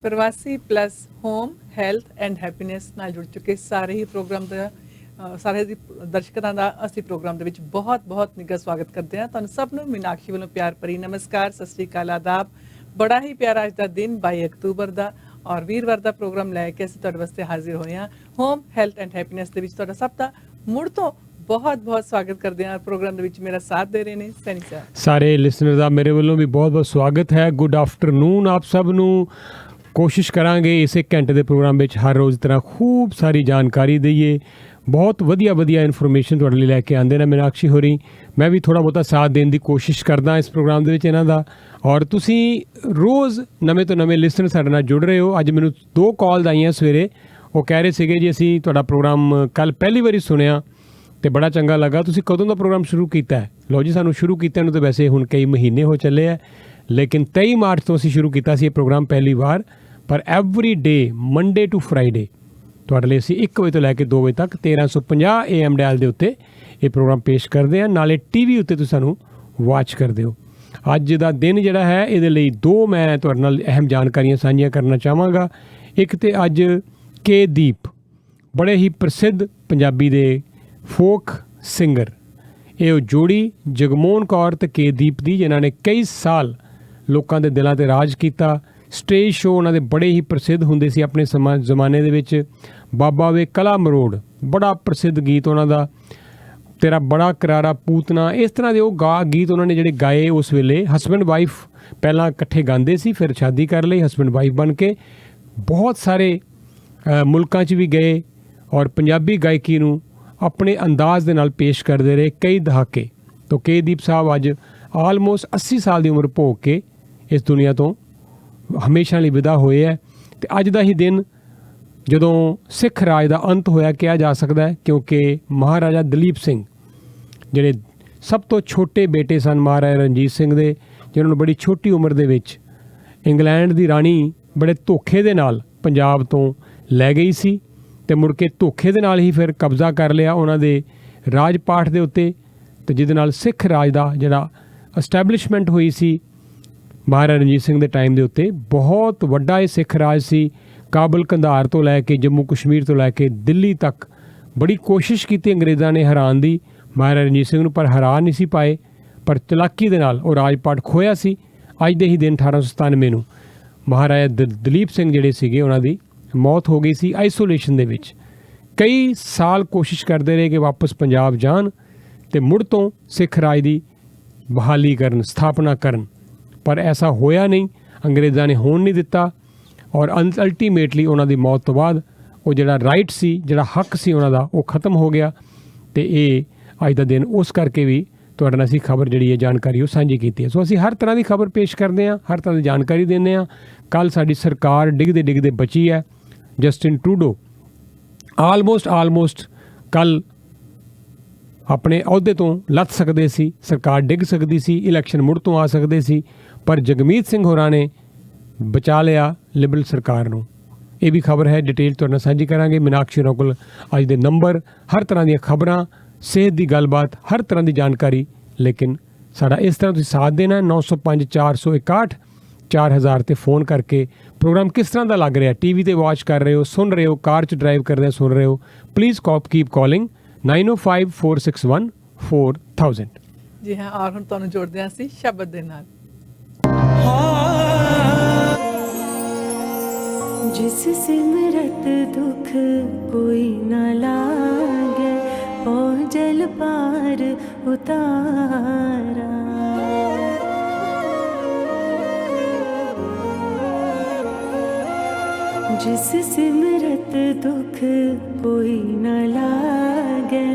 प्रवासी plus home health and happiness नाल जुड़ चुके सारे ही प्रोग्राम का सारे दर्शकों का असी प्रोग्राम के बहुत बहुत निघा स्वागत करते हैं। तुहानू सब नू मीनाक्षी वालों प्यार भरी नमस्कार, सत श्री अकाल, आदाब। बड़ा ही प्यारा अज का दिन 22 अक्तूबर का और वीरवार का प्रोग्राम लैके असीं तुहाडे वास्ते हाजिर होए हां। होम हैल्थ एंड हैप्पीनेस दे विच तुहाडा सब दा मुड़ तो बहुत बहुत स्वागत करते हैं। प्रोग्राम दे विच मेरा साथ दे रहे हैं सैनी साहब। सारे लिसनर का मेरे वालों भी बहुत बहुत स्वागत है। गुड आफ्टरनून आप सब नू। कोशिश करांगे इस एक घंटे के प्रोग्राम में हर रोज़ तरह खूब सारी जानकारी दईए, बहुत वधिया वधिया इन्फॉर्मेशन तुहाडे लई लैके आंदे ने मीनाक्षी होरी। मैं भी थोड़ा बहुता साथ देने की कोशिश करदा इस प्रोग्राम दे विच इन्हां दा, और तुसीं रोज़ नਵੇਂ तो नਵੇਂ लिसनर साडे नाल जुड़ रहे हो। अज मैनूं 2 कॉल्स आईयां सवेरे, वो कह रहे सीगे जी असीं तुहाडा प्रोग्राम कल पहली वारी सुनिया तो बड़ा चंगा लगा। तुसीं कदों दा प्रोग्राम शुरू कीता है? लो जी, सानूं शुरू कीते नूं तो वैसे हुण कई महीने हो चले है, लेकिन 23 मार्च तो असीं शुरू कीता सी ये प्रोग्राम पहली बार। पर every day Monday to Friday तुहाडे लई असीं 1 वजे तो लैके 2 बजे तक 1350 AM डायल दे उत्ते ये प्रोग्राम पेश करते हैं। नाले TV उत्ते तुसीं सानूं वाच करदे हो। अज दा दिन जिहड़ा है इहदे लई 2 मैं तुहाडे नाल अहम जानकारियां साझीਆਂ करना चाहांगा। एक तो अज के दीप बड़े ही प्रसिद्ध पंजाबी दे फोक सिंगर, ये जोड़ी जगमोहन कौर ते के दीप दी, जिन्हां ने कई साल लोकां दे दिलां ते राज कीता। स्टेज शो उन्हां दे बड़े ही प्रसिद्ध हुंदे सी अपने जमाने दे विच। बाबा वे कला मरोड़ बड़ा प्रसिद्ध गीत उन्हां दा, तेरा बड़ा करारा पूतना, इस तरह के वो गीत उन्होंने जिहड़े गाए उस वेले। हसबैंड वाइफ पहलां इकट्ठे गांदे सी, फिर शादी कर लई हसबैंड वाइफ बन के। बहुत सारे मुल्कां 'च भी गए और पंजाबी गायकी नूं अपने अंदाज दे नाल पेश करते रहे कई दहाके। तो के दीप साहब अज आलमोस्ट 80 साल की उम्र भोग के इस दुनिया तो हमेशा लिए विदा होए है। तो अज का ही दिन जदों सिख राज का अंत होया कहा जा सकता है, क्योंकि महाराजा दलीप सिंह जिहड़े सब तो छोटे बेटे सन महाराजा रणजीत सिंह दे, जिन्होंने बड़ी छोटी उम्र दे विच इंग्लैंड की राणी बड़े धोखे दे नाल पंजाब तो लै गई सी, ते मुड़ के धोखे दे नाल ही फिर कब्जा कर लिया उन्हां दे राज पाठ दे उत्ते, ते जिहदे नाल सिख राज का जिहड़ा एस्टैबलिशमेंट हुई सी महाराजा रणजीत सिंह के टाइम के उत्ते। बहुत वड्डा ये सिख राज सी। काबल कंधार तो लैके जम्मू कश्मीर तो लैके दिल्ली तक बड़ी कोशिश की अंग्रेज़ों ने हरान दी महाराजा रणजीत सिंह नूं, पर हरा नहीं सी पाए। पर चलाकी दे नाल वो राजपाट खोया सी। अज दे ही दिन 1897 नूं महाराजा दलीप सिंह जिहड़े सीगे उन्हां दी मौत हो गई सी आइसोलेशन दे विच। कई साल कोशिश करते रहे कि वापस पंजाब जान ते मुड़ तो सिख राज की बहाली करन, स्थापना करन, पर ऐसा होया नहीं। अंग्रेज़ों ने होण नहीं दिता और अल्टीमेटली उन्हां दी मौत तो बाद वो जिहड़ा राइट सी, जिहड़ा हक सी उन्हां दा, वो खत्म हो गया। तो ये अज दा दिन उस करके भी तुहाडे नाल असीं खबर जिहड़ी है जानकारी वो सांझी कीती है। सो असीं हर तरह की खबर पेश करते हैं, हर तरह की जानकारी देने हैं। कल साडी सरकार डिगदे डिगदे बची है। जस्टिन ट्रूडो आलमोस्ट कल अपने अहुदे तो लथ सकते सी, सरकार डिग सकती सी, इलैक्शन मुड़ तो आ सकते सी, पर जगमीत सिंह होरां ने बचा लिया लिबरल सरकार नूं। ये भी खबर है, डिटेल तुहाडे नाल सांझी करांगे। मीनाक्षी होरां कोल अज दे नंबर, हर तरह दी खबरां, सेहत की गलबात, हर तरह की जानकारी। लेकिन साडा इस तरह तुसीं साथ देना 905 461 4000 ते फ़ोन करके प्रोग्राम किस तरह का लग रहा है, TV ते वॉच कर रहे हो, सुन रहे हो, कार च ड्राइव करदे सुन रहे हो, प्लीज़ कीप कॉलिंग 905 461 4000। जी हाँ, और हुण तुहानूं जोड़दे हां असीं शब्द दे नाल। जिस सिमरत दुख कोई न लागे, पौ जल पार उतारा। जिस सिमरत दुख कोई न लागे,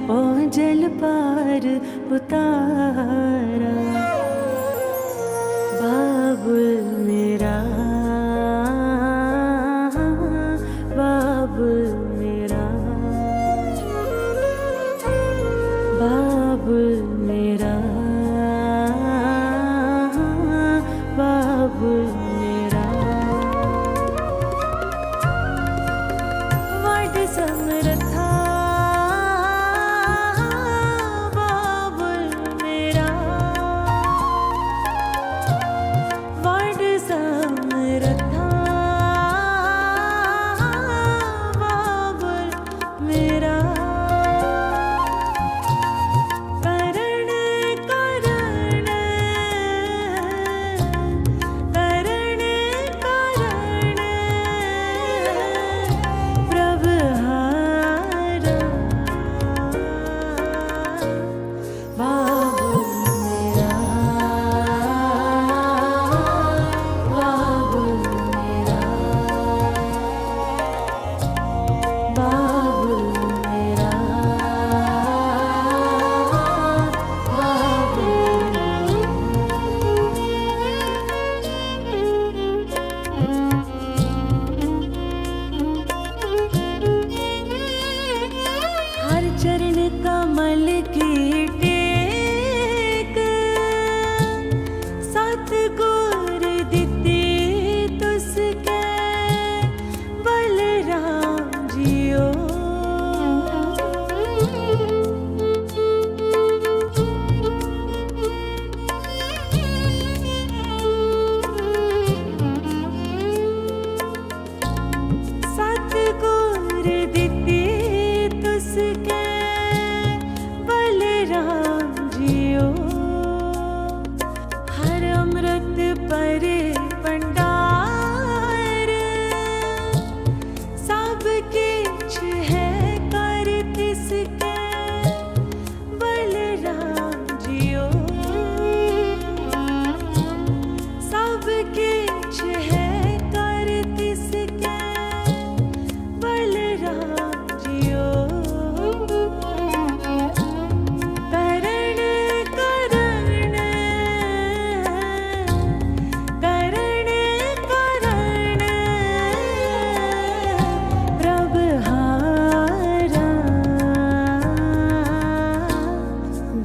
पौ जल पार उतारा। बाबुल मेरा, बाबुल मेरा, बाबुल मेरा, बाबुल मेरा। वड समरथा बाबुल मेरा, वड समरथा के बलराम जियो सबके है कर किसके बलराम जियो करण करण करण करण प्रभहारा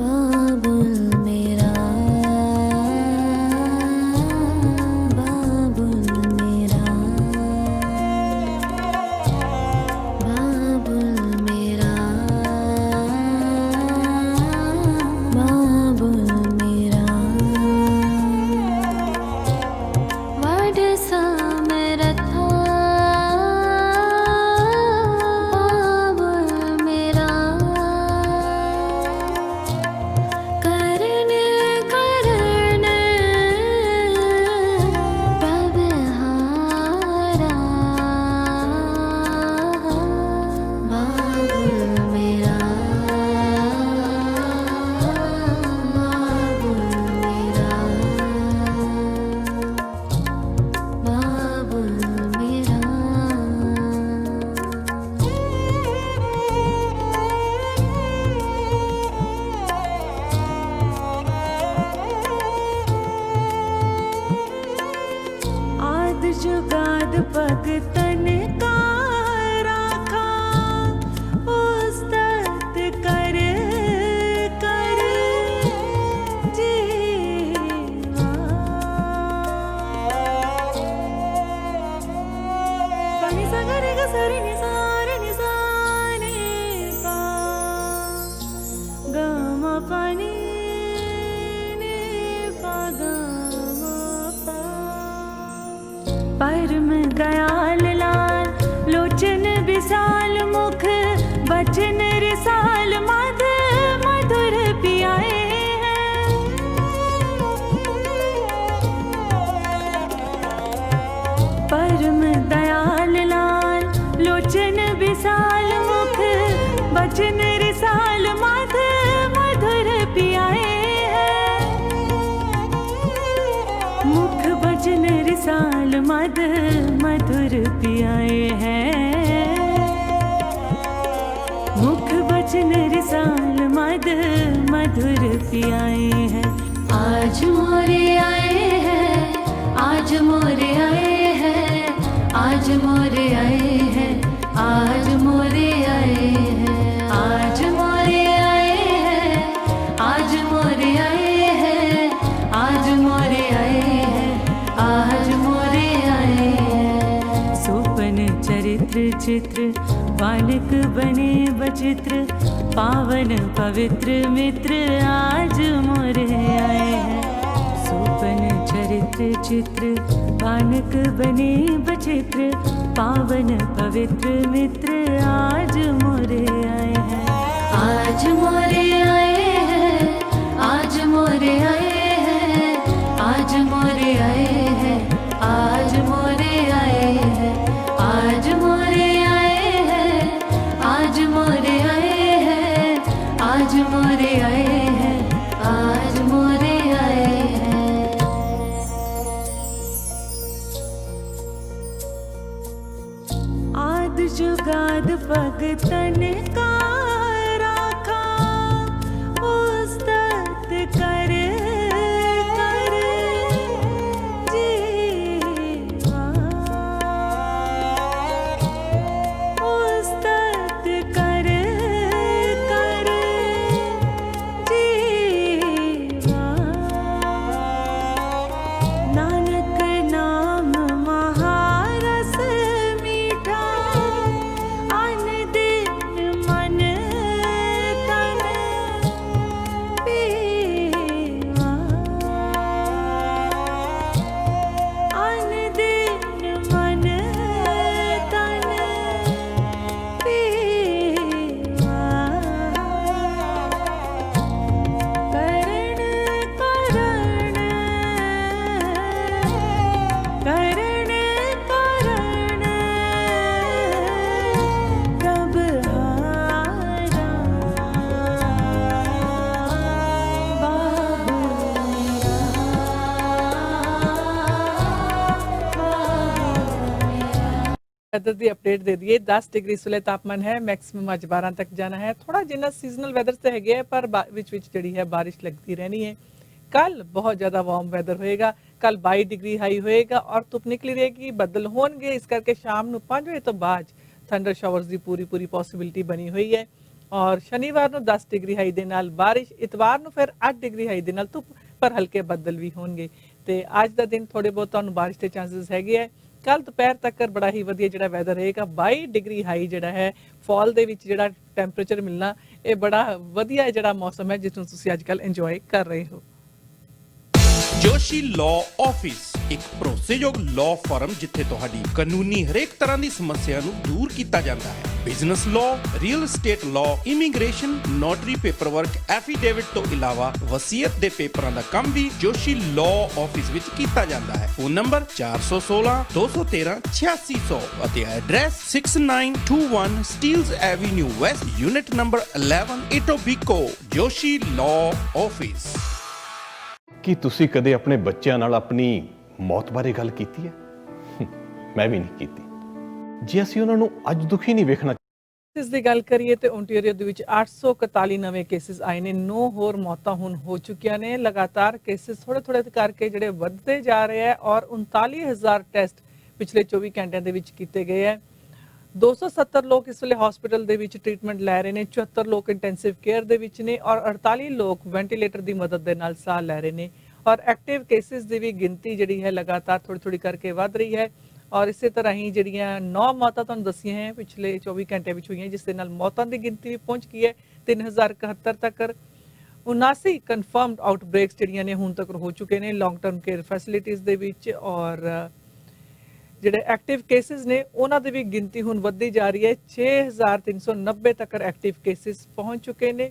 बाबुल मेरा बाबुल मेरा बाबुल मेरा बाबुल मेरा वड समरथा बाबुल मेरा करण करण प्रभहारा बाबुल मेरा बाबुल मेरा बाबुल मेरा आद जुगाद पग तन का राखा उस्तत कर कर जीवा पानी सागर ग सरि नि सा नि पा ग म पानी नि पा ग म पा परम दयाल लाल लोचन विशाल मुख बचन रिसाल मध मधुर पियाए हैं परम दयाल लाल लोचन विशाल मुख बचन रिसाल मध मधुर पियाए हैं मुख बचन रिसाल मद मधुर पियाए हैं मुख बचन रिसाल मद मधुर पियाए हैं आज मोरे आए हैं आज मोरे आए हैं आज मोरे आए हैं आज मोरे आए हैं आज मोरे आए हैं आज मोरे आए हैं आज मोरे आए हैं आज मोरे आए हैं सोपन चरित्र चित्र बालक बने बचित्र पावन पवित्र मित्र आज मोरे आए हैं सोपन चरित्र चित्र बालक बने बचित्र पावन पवित्र मित्र आज मोरे आए हैं आज मोरे आए हैं आज मोरे आए हैं आज मोरे आए हैं आज मोरे आए हैं आज मोरे आए हैं आज मोरे आए हैं आज मोरे आए हैं आज मोरे आए हैं आद जुगाद पग तन का राखा उस्तत कर कर जीवा उस्तत कर कर वेदर की अपडेट दे दिए 10 डिग्री इस ਵੇਲੇ ਤਾਪਮਾਨ ਹੈ ਮੈਕਸਿਮਮ ਅੱਜ 12 ਤੱਕ ਜਾਣਾ ਹੈ ਥੋੜਾ ਜਿੰਨਾ ਸੀਜ਼ਨਲ ਵੈਦਰ ਤੇ ਹੈਗੇ ਪਰ ਵਿੱਚ ਜਿਹੜੀ ਹੈ ਬਾਰਿਸ਼ ਲੱਗਦੀ ਰਹਿਣੀ ਹੈ कल बहुत ज़्यादा वार्म वेदर होएगा कल 22 डिग्री हाई होएगा और धुप निकली रहेगी बदल होंगे इस करके शाम को 5 बजे तो बाद थंडर शावर्स की पूरी पॉसिबिलिटी बनी हुई है और शनिवार को 10 डिग्री हाई दे नाल बारिश इतवार को फिर 8 डिग्री हाई दे नाल धुप पर हल्के बदल भी होंगे तो अज का दिन थोड़े बहुत तुहानूं बारिश के चांसेस हैगे है कल दोपहर तक बड़ा ही वधिया जिहड़ा वैदर रहेगा 22 डिग्री हाई जिहड़ा है फॉल दे विच जिहड़ा टैंपरेचर मिलना ये बड़ा वधिया जिहड़ा मौसम है जिसनूं तुसीं अजकल इंजॉय कर रहे हो। जोशी लॉ ऑफिस एक भरोसेयोग लॉ फर्म जिथे तुहाडी कानूनी हरेक तरह की समस्या नूं दूर किया जाता है business law real estate law immigration notary paperwork affidavit तो इलावा वसीयत दे पेपरां दा काम भी जोशी लॉ ऑफिस विच कीता जाता है। फोन नंबर 416 213 8600 ਅਤੇ address 6921 Steeles avenue west unit number 11 Etobicoke Joshi law office. ਕੀ ਤੁਸੀਂ ਕਦੇ ਆਪਣੇ ਬੱਚਿਆਂ ਨਾਲ ਆਪਣੀ ਮੌਤ ਬਾਰੇ ਗੱਲ ਕੀਤੀ ਹੈ ਮੈਂ ਵੀ ਨਹੀਂ ਕੀਤੀ ਜੇ ਅਸੀਂ ਉਹਨਾਂ ਨੂੰ ਅੱਜ ਦੁਖੀ ਨਹੀਂ ਵੇਖਣਾ ਇਸ ਦੀ ਗੱਲ ਕਰੀਏ ਤੇ ਓਨਟਾਰੀਓ ਦੇ ਵਿੱਚ 841 ਨਵੇਂ ਕੇਸਿਸ ਆਏ ਨੇ 9 ਹੋਰ ਮੌਤਾਂ ਹੁਣ ਹੋ ਚੁੱਕੀਆਂ ਨੇ ਲਗਾਤਾਰ ਕੇਸਿਸ ਥੋੜੇ ਕਰਕੇ ਜਿਹੜੇ ਵੱਧਦੇ ਜਾ ਰਹੇ ਹੈ ਔਰ 39000 ਟੈਸਟ ਪਿਛਲੇ 24 ਘੰਟਿਆਂ ਦੇ ਵਿੱਚ ਕੀਤੇ ਗਏ ਹੈ 270 ਲੋਕ ਇਸ ਵੇਲੇ ਹਸਪੀਟਲ ਦੇ ਵਿੱਚ ਟ੍ਰੀਟਮੈਂਟ ਲੈ ਰਹੇ ਨੇ 74 ਲੋਕ ਇੰਟੈਂਸਿਵ ਕੇਅਰ ਦੇ ਵਿੱਚ ਨੇ ਔਰ 48 ਲੋਕ ਵੈਂਟੀਲੇਟਰ ਦੀ ਮਦਦ ਦੇ ਨਾਲ ਸਾਹ ਲੈ ਰਹੇ ਨੇ ਔਰ ਐਕਟਿਵ ਕੇਸਿਸ ਦੀ ਵੀ ਗਿਣਤੀ ਜਿਹੜੀ ਹੈ ਲਗਾਤਾਰ ਥੋੜੀ ਕਰਕੇ ਵੱਧ ਰਹੀ ਹੈ ਔਰ ਇਸੇ ਤਰ੍ਹਾਂ ਹੀ ਜਿਹੜੀਆਂ 9 ਮੌਤਾਂ ਤੁਹਾਨੂੰ ਦੱਸੀਆਂ ਹੈ ਪਿਛਲੇ 24 ਘੰਟੇ ਵਿੱਚ ਹੋਈਆਂ ਜਿਸ ਦੇ ਨਾਲ ਮੌਤਾਂ ਦੀ ਗਿਣਤੀ ਵੀ ਪਹੁੰਚ ਗਈ ਹੈ 3071 ਤੱਕ 79 ਕਨਫਰਮਡ ਆਊਟਬ੍ਰੇਕਸ ਜਿਹੜੀਆਂ ਨੇ ਹੁਣ ਤੱਕ ਹੋ ਚੁੱਕੇ ਨੇ ਲੌਂਗ ਟਰਮ ਕੇਅਰ ਫੈਸਿਲਿਟੀਜ਼ ਦੇ ਵਿੱਚ ਔਰ ਜਿਹੜੇ ਐਕਟਿਵ ਕੇਸਿਸ ਨੇ ਉਹਨਾਂ ਦੀ ਵੀ ਗਿਣਤੀ ਹੁਣ ਵੱਧਦੀ ਜਾ ਰਹੀ ਹੈ 6390 ਤੱਕ ਐਕਟਿਵ ਕੇਸਿਸ ਪਹੁੰਚ ਚੁੱਕੇ ਨੇ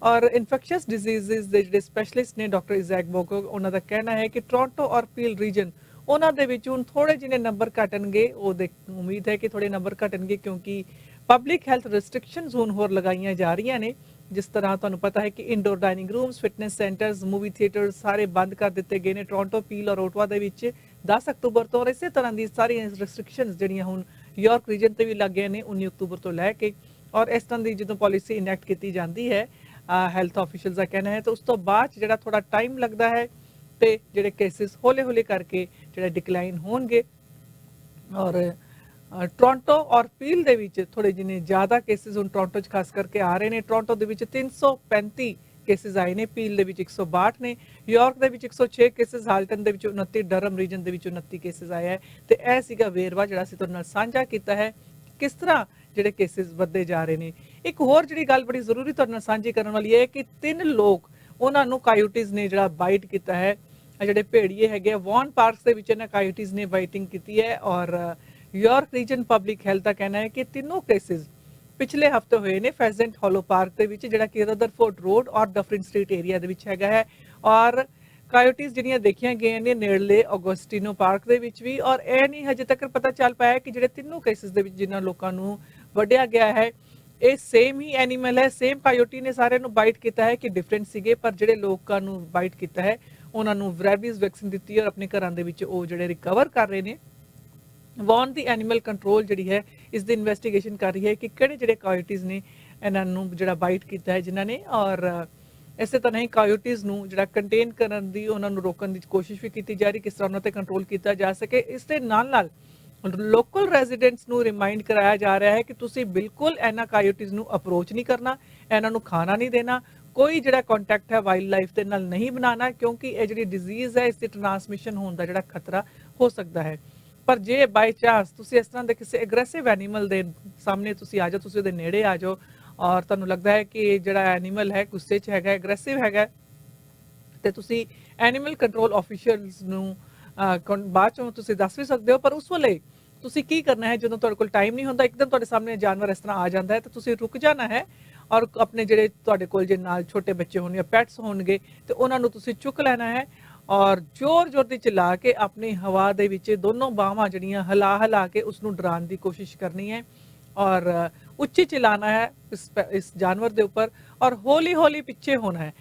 ਔਰ ਇਨਫੈਕਸ਼ੀਅਸ ਡਿਜ਼ੀਜ਼ਸ ਦੇ ਜਿਹੜੇ ਸਪੈਸ਼ਲਿਸਟ ਨੇ ਡਾਕਟਰ ਇਜ਼ੈਕ ਬੋਕੋ ਉਹਨਾਂ ਦਾ ਕਹਿਣਾ ਹੈ ਕਿ ਟੋਰਾਂਟੋ ਔਰ ਪੀਲ ਰੀਜਨ ਉਹਨਾਂ ਦੇ ਵਿੱਚ ਹੁਣ ਥੋੜੇ ਜਿਹੇ ਨੰਬਰ ਘਟਣਗੇ ਉਹ ਉਮੀਦ ਹੈ ਕਿ ਥੋੜੇ ਨੰਬਰ ਘਟਣਗੇ ਕਿਉਂਕਿ ਪਬਲਿਕ ਹੈਲਥ ਰੈਸਟ੍ਰਿਕਸ਼ਨਸ ਹੁਣ ਹੋਰ ਲਗਾਈਆਂ ਜਾ ਰਹੀਆਂ ਨੇ ਜਿਸ ਤਰ੍ਹਾਂ ਤੁਹਾਨੂੰ ਪਤਾ ਹੈ ਕਿ indoor dining rooms fitness centres movie theatres ਸਾਰੇ ਬੰਦ ਕਰ ਦਿੱਤੇ ਗਏ ਨੇ ਟੋਰਾਂਟੋ ਪੀਲ ਔਰ ਓਟਵਾ ਦੇ ਵਿੱਚ 10 ਅਕਤੂਬਰ ਤੋਂ ਔਰ ਇਸੇ ਤਰ੍ਹਾਂ ਦੀ ਸਾਰੀਆਂ ਰੈਸਟ੍ਰਿਕਸ਼ਨਸ ਜਿਹੜੀਆਂ ਹੁਣ ਯਾਰਕ ਰੀਜਨ ਤੇ ਵੀ ਲੱਗ ਗਏ ਨੇ 19 ਅਕਤੂਬਰ ਤੋਂ ਲੈ ਕੇ ਔਰ ਇਸ ਤਰ੍ਹਾਂ ਦੀ ਜਦੋਂ ਪਾਲਿਸੀ ਇਨੈਕਟ ਕੀਤੀ ਜਾਂਦੀ ਹੈ ਹੈਲਥ ਆਫੀਸ਼ੀਅਲਸ ਦਾ ਕਹਿਣਾ ਹੈ ਤਾਂ ਉਸ ਤੋਂ ਬਾਅਦ ਜਿਹੜਾ ਥੋੜਾ ਟਾਈਮ ਲੱਗਦਾ ਹੈ ਤੇ ਜਿਹੜੇ ਕੇਸਿਸ ਹੌਲੇ ਕਰਕੇ ਜਿਹੜੇ ਡਿਕਲਾਈਨ ਹੋਣਗੇ ਔਰ ਟੋਰਾਂਟੋ ਔਰ ਪੀਲ ਦੇ ਵਿੱਚ ਥੋੜੇ ਜਿਹੇ ਜ਼ਿਆਦਾ ਕੇਸਿਸ ਹੁਣ ਟੋਰਾਂਟੋ 'ਚ ਖਾਸ ਕਰਕੇ ਆ ਰਹੇ ਨੇ ਟੋਰਾਂਟੋ ਦੇ ਵਿੱਚ 335 ਕੇਸਿਸ ਆਏ ਨੇ ਪੀਲ ਦੇ ਵਿੱਚ 162 ਨੇ ਯਾਰਕ ਦੇ ਵਿੱਚ 106 ਕੇਸਿਸ ਹਾਲਟਨ ਦੇ ਵਿੱਚ 29 ਡਰਮ ਰੀਜਨ ਦੇ ਵਿੱਚ 29 ਕੇਸਿਸ ਆਏ ਹੈ ਤੇ ਇਹ ਸੀਗਾ ਵੇਰਵਾ ਜਿਹੜਾ ਅਸੀਂ ਤੁਹਾਡੇ ਨਾਲ ਸਾਂਝਾ ਕੀਤਾ ਹੈ ਕਿਸ ਤਰ੍ਹਾਂ ਜਿਹੜੇ ਕੇਸਿਸ ਵੱਧਦੇ ਜਾ ਰਹੇ ਨੇ ਇੱਕ ਹੋਰ ਜਿਹੜੀ ਗੱਲ ਬੜੀ ਜ਼ਰੂਰੀ ਤੁਹਾਡੇ ਨਾਲ ਸਾਂਝੀ ਕਰਨ ਵਾਲੀ ਹੈ ਕਿ 3 ਲੋਕ ਉਹਨਾਂ ਨੂੰ ਕਾਇਓਟਿਸ ਨੇ ਜਿਹੜਾ ਬਾਈਟ ਕੀਤਾ ਹੈ ਜਿਹੜੇ ਭੇੜੀਏ ਹੈਗੇ ਵੌਨ ਪਾਰਕਸ ਦੇ ਵਿੱਚ ਇਹਨਾਂ ਕਾਇਓਟਿਸ ਨੇ ਬਾਈਟਿੰਗ ਕੀਤੀ ਹੈ ਔਰ ਯਾਰਕ ਰੀਜਨ ਪਬਲਿਕ ਹੈਲਥ ਦਾ ਕਹਿਣਾ ਹੈ ਕਿ ਤਿੰਨੋਂ ਕੇਸਿਸ ਪਿਛਲੇ ਹਫਤੇ ਹੋਏ ਨੇ ਫੈਜ਼ੈਂਟ ਹਾਲੋ ਪਾਰਕ ਦੇ ਵਿੱਚ ਜਿਹੜਾ ਕਿ ਰਦਰਫੋਰਡ ਰੋਡ ਔਰ ਡਫਰਿਨ ਸਟਰੀਟ ਏਰੀਆ ਦੇ ਵਿੱਚ ਹੈਗਾ ਹੈ ਔਰ ਕਾਇਓਟਿਸ ਜਿਹੜੀਆਂ ਦੇਖੀਆਂ ਗਈਆਂ ਨੇ ਨੇੜਲੇ ਅਗਸਟੀਨੋ ਪਾਰਕ ਦੇ ਵਿੱਚ ਵੀ ਔਰ ਇਹ ਨਹੀਂ ਹਜੇ ਤੱਕ ਪਤਾ ਚੱਲ ਪਾਇਆ ਕਿ ਜਿਹੜੇ ਤਿੰਨੋਂ ਕੇਸਿਸ ਦੇ ਵਿੱਚ ਜਿਨ੍ਹਾਂ ਲੋਕਾਂ ਨੂੰ ਵੱਢਿਆ ਗਿਆ ਹੈ ਇਹ ਸੇਮ ਹੀ ਐਨੀਮਲ ਹੈ ਸੇਮ ਕਾਇਓਟੀ ਨੇ ਸਾਰਿਆਂ ਨੂੰ ਬਾਈਟ ਕੀਤਾ ਹੈ ਕਿ ਡਿਫਰੈਂਟ ਸੀਗੇ ਪਰ ਜਿਹੜੇ ਲੋਕਾਂ ਨੂੰ ਬਾਈਟ ਕੀਤਾ ਹੈ ਉਹਨਾਂ ਨੂੰ ਰੈਬੀਜ਼ ਵੈਕਸੀਨ ਦਿੱਤੀ ਔਰ ਆਪਣੇ ਘਰਾਂ ਦੇ ਵਿੱਚ ਉਹ ਜਿਹੜੇ ਰਿਕਵਰ ਕਰ ਰਹੇ ਨੇ ਵੌਨ ਦੀ ਐਨੀਮਲ ਕੰਟਰੋਲ ਜਿਹੜੀ ਹੈ ਇਸ ਦੀ ਇਨਵੈਸਟੀਗੇਸ਼ਨ ਕਰ ਰਹੀ ਹੈ ਕਿ ਕਿਹੜੇ ਜਿਹੜੇ ਕਾਇਓਟਿਸ ਨੇ ਇਹਨਾਂ ਨੂੰ ਜਿਹੜਾ ਬਾਈਟ ਕੀਤਾ ਹੈ ਜਿਨ੍ਹਾਂ ਨੇ ਔਰ ਇਸੇ ਤਰ੍ਹਾਂ ਹੀ ਕਾਇਓਟਿਸ ਨੂੰ ਜਿਹੜਾ ਕੰਟੇਨ ਕਰਨ ਦੀ ਉਹਨਾਂ ਨੂੰ ਰੋਕਣ ਦੀ ਕੋਸ਼ਿਸ਼ ਵੀ ਕੀਤੀ ਜਾ ਰਹੀ ਕਿਸ ਤਰ੍ਹਾਂ ਉਹਨਾਂ ਤੇ ਕੰਟਰੋਲ ਕੀਤਾ ਜਾ ਸਕੇ ਇਸ ਦੇ ਨਾਲ ਲੋਕਲ ਰੈਜ਼ੀਡੈਂਟਸ ਨੂੰ ਰਿਮਾਈਂਡ ਕਰਾਇਆ ਜਾ ਰਿਹਾ ਹੈ ਕਿ ਤੁਸੀਂ ਬਿਲਕੁਲ ਇਹਨਾਂ ਕਾਇਓਟਿਸ ਨੂੰ ਅਪਰੋਚ ਨਹੀਂ ਕਰਨਾ ਇਹਨਾਂ ਨੂੰ ਖਾਣਾ ਨਹੀਂ ਦੇਣਾ ਕੋਈ ਜਿਹੜਾ ਕੰਟੈਕਟ ਹੈ ਵਾਈਲਡ ਲਾਈਫ ਦੇ ਨਾਲ ਨਹੀਂ ਬਣਾਉਣਾ ਕਿਉਂਕਿ ਇਹ ਜਿਹੜੀ ਡਿਜ਼ੀਜ਼ ਹੈ ਇਸ ਦੀ ਟ੍ਰਾਂਸਮਿਸ਼ਨ ਹੋਣ ਦਾ ਜਿਹੜਾ ਖਤਰਾ ਹੋ ਸਕਦਾ ਹੈ ਪਰ ਜੇ ਬਾਈ ਚਾਂਸ ਤੁਸੀਂ ਇਸ ਤਰ੍ਹਾਂ ਦੇ ਕਿਸੇ ਐਗਰੈਸਿਵ ਐਨੀਮਲ ਦੇ ਸਾਹਮਣੇ ਤੁਸੀਂ ਆ ਜਾਓ ਤੁਸੀਂ ਉਹਦੇ ਨੇੜੇ ਆ ਜਾਓ ਔਰ ਤੁਹਾਨੂੰ ਲੱਗਦਾ ਹੈ ਕਿ ਜਿਹੜਾ ਐਨੀਮਲ ਹੈ ਗੁੱਸੇ 'ਚ ਹੈਗਾ ਐਗਰੈਸਿਵ ਹੈਗਾ ਤੇ ਤੁਸੀਂ ਐਨੀਮਲ ਕੰਟਰੋਲ ਆਫੀਸ਼ੀਅਲਸ ਨੂੰ ਬਾਅਦ ਚੋਂ ਤੁਸੀਂ ਦੱਸ ਵੀ ਸਕਦੇ ਹੋ ਪਰ ਉਸ ਵੇਲੇ ਤੁਸੀਂ ਕੀ ਕਰਨਾ ਹੈ ਜਦੋਂ ਤੁਹਾਡੇ ਕੋਲ ਟਾਈਮ ਨਹੀਂ ਹੁੰਦਾ ਇੱਕਦਮ ਤੁਹਾਡੇ ਸਾਹਮਣੇ ਜਾਨਵਰ ਇਸ ਤਰ੍ਹਾਂ ਆ ਜਾਂਦਾ ਹੈ ਤਾਂ ਤੁਸੀਂ ਰੁਕ ਜਾਣਾ ਹੈ ਔਰ ਆਪਣੇ ਜਿਹੜੇ ਤੁਹਾਡੇ ਕੋਲ ਜੇ ਨਾਲ ਛੋਟੇ ਬੱਚੇ ਹੋਣ ਜਾਂ ਪੈਟਸ ਹੋਣਗੇ ਤੇ ਉਹਨਾਂ ਨੂੰ ਤੁਸੀਂ ਚੁੱਕ ਲੈਣਾ ਹੈ ਔਰ ਜ਼ੋਰ ਦੀ ਚਲਾ ਕੇ ਆਪਣੀ ਹਵਾ ਦੇ ਵਿੱਚ ਦੋਨੋਂ ਬਾਹਾਂ ਜਿਹੜੀਆਂ ਹਿਲਾ ਕੇ ਉਸ ਨੂੰ ਡਰਾਉਣ ਦੀ ਕੋਸ਼ਿਸ਼ ਕਰਨੀ ਹੈ ਔਰ ਉੱਚੀ ਚਲਾਣਾ ਹੈ ਇਸ ਜਾਨਵਰ ਦੇ ਉੱਪਰ ਔਰ ਹੌਲੀ ਪਿੱਛੇ ਹੋਣਾ ਹੈ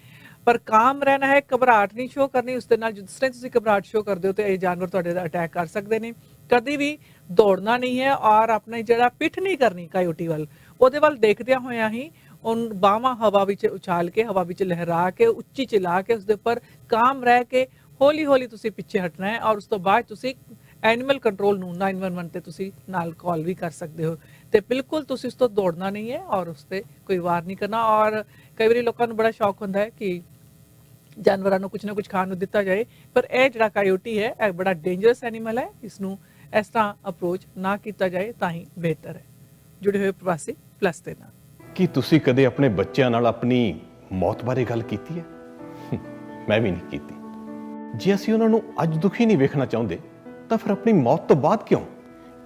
ਪਰ ਕਾਮ ਰਹਿਣਾ ਹੈ ਘਬਰਾਹਟ ਨਹੀਂ ਸ਼ੋ ਕਰਨੀ ਉਸ ਦੇ ਨਾਲ ਜਿਸ ਤਰ੍ਹਾਂ ਤੁਸੀਂ ਘਬਰਾਹਟ ਸ਼ੋ ਕਰਦੇ ਹੋ ਤੇ ਇਹ ਜਾਨਵਰ ਤੁਹਾਡੇ ਦਾ ਅਟੈਕ ਕਰ ਸਕਦੇ ਨੇ ਕਦੀ ਵੀ ਦੌੜਨਾ ਨਹੀਂ ਹੈ ਔਰ ਆਪਣੇ ਜਿਹੜਾ ਪਿੱਠ ਨਹੀਂ ਕਰਨੀ ਕਾਇਓਟੀ ਵੱਲ, ਉਹਦੇ ਵੱਲ ਦੇਖਦਿਆਂ ਹੋਇਆਂ ਹੀ ਉਨ ਬਾਹਾਂ ਹਵਾ ਵਿੱਚ ਉਛਾਲ ਕੇ, ਹਵਾ ਵਿੱਚ ਲਹਿਰਾ ਕੇ, ਉੱਚੀ ਚਲਾ ਕੇ ਉਸਦੇ ਉੱਪਰ ਕਾਮ ਰਹਿ ਕੇ ਹੌਲੀ ਹੌਲੀ ਤੁਸੀਂ ਪਿੱਛੇ ਹਟਣਾ ਹੈ। ਔਰ ਉਸ ਤੋਂ ਬਾਅਦ ਤੁਸੀਂ ਐਨੀਮਲ ਕੰਟਰੋਲ ਨੂੰ 911 ਤੇ ਤੁਸੀਂ ਨਾਲ ਕਾਲ ਵੀ ਕਰ ਸਕਦੇ ਹੋ। ਤੇ ਬਿਲਕੁਲ ਤੁਸੀਂ ਉਸ ਤੋਂ ਦੌੜਨਾ ਨਹੀਂ ਹੈ ਔਰ ਉਸ ਤੇ ਕੋਈ ਵਾਰ ਨਹੀਂ ਕਰਨਾ। ਔਰ ਕਈ ਵਾਰੀ ਲੋਕਾਂ ਨੂੰ ਬੜਾ ਸ਼ੌਕ ਹੁੰਦਾ ਹੈ ਕਿ ਜਾਨਵਰਾਂ ਨੂੰ ਕੁਝ ਨਾ ਕੁਝ ਖਾਣ ਨੂੰ ਦਿੱਤਾ ਜਾਏ, ਪਰ ਇਹ ਜਿਹੜਾ ਕਾਇਓਟੀ ਹੈ ਇਹ ਬੜਾ ਡੇਂਜਰਸ ਐਨੀਮਲ ਹੈ, ਇਸ ਨੂੰ ਇਸ ਤਰ੍ਹਾਂ ਅਪਰੋਚ ਨਾ ਕੀਤਾ ਜਾਏ ਤਾਂ ਹੀ ਬਿਹਤਰ ਹੈ। ਜੁੜੇ ਹੋਏ ਪ੍ਰਵਾਸੀ ਪਲੱਸ ਦੇ ਨਾਲ। ਕੀ ਤੁਸੀਂ ਕਦੇ ਆਪਣੇ ਬੱਚਿਆਂ ਨਾਲ ਆਪਣੀ ਮੌਤ ਬਾਰੇ ਗੱਲ ਕੀਤੀ ਹੈ? ਮੈਂ ਵੀ ਨਹੀਂ ਕੀਤੀ। ਜੇ ਅਸੀਂ ਉਹਨਾਂ ਨੂੰ ਅੱਜ ਦੁਖੀ ਨਹੀਂ ਵੇਖਣਾ ਚਾਹੁੰਦੇ ਤਾਂ ਫਿਰ ਆਪਣੀ ਮੌਤ ਤੋਂ ਬਾਅਦ ਕਿਉਂ?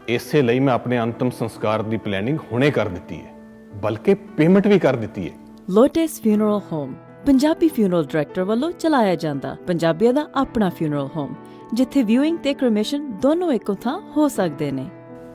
ਇਸੇ ਲਈ ਮੈਂ ਆਪਣੇ ਅੰਤਮ ਸੰਸਕਾਰ ਦੀ ਪਲੈਨਿੰਗ ਹੁਣੇ ਕਰ ਦਿੱਤੀ ਹੈ, ਬਲਕਿ ਪੇਮੈਂਟ ਵੀ ਕਰ ਦਿੱਤੀ ਹੈ। Lotus Funeral Home Punjabi funeral director ਵੱਲੋਂ ਚਲਾਇਆ ਜਾਂਦਾ ਪੰਜਾਬੀਆਂ ਦਾ ਆਪਣਾ ਫਿਊਨਰਲ ਹੋਮ, ਜਿੱਥੇ ਵਿਊਇੰਗ ਤੇ ਕ੍ਰਿਮੇਸ਼ਨ ਦੋਨੋਂ ਇੱਕੋ ਥਾਂ ਹੋ ਸਕਦੇ ਨੇ।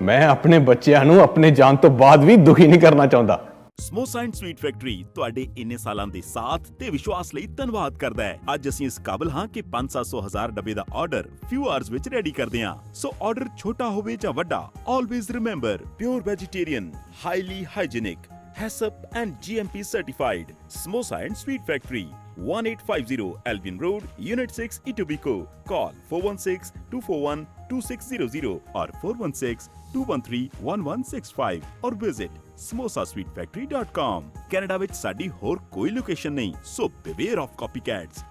ਮੈਂ ਆਪਣੇ ਬੱਚਿਆਂ ਨੂੰ ਆਪਣੇ ਜਾਨ ਤੋਂ ਬਾਅਦ ਵੀ ਦੁਖੀ ਨਹੀਂ ਕਰਨਾ ਚਾਹੁੰਦਾ। ਸਮੋਸਾ ਐਂਡ ਸਵੀਟ ਫੈਕਟਰੀ ਤੁਹਾਡੇ ਇੰਨੇ ਸਾਲਾਂ ਦੇ ਸਾਥ ਤੇ ਵਿਸ਼ਵਾਸ ਲਈ ਧੰਨਵਾਦ ਕਰਦਾ ਹੈ। ਅੱਜ ਅਸੀਂ ਇਸ ਕਾਬਲ ਹਾਂ ਕਿ 500-1000 ਡੱਬੇ ਦਾ ਆਰਡਰ ਫਿਊ ਆਵਰਸ ਵਿੱਚ ਰੈਡੀ ਕਰਦੇ ਹਾਂ। ਸੋ ਆਰਡਰ ਛੋਟਾ ਹੋਵੇ ਜਾਂ ਵੱਡਾ, always remember pure vegetarian, highly hygienic, HACCP and GMP certified. Samosa and Sweet Factory, 1850 Albion Road, Unit 6, Etobicoke. Call 416-241-2600 or 416-213-1165 or visit samosasweetfactory.com. Canada ਵਿੱਚ ਸਾਡੀ ਹੋਰ ਕੋਈ ਲੋਕੇਸ਼ਨ ਨਹੀਂ, so beware of copycats.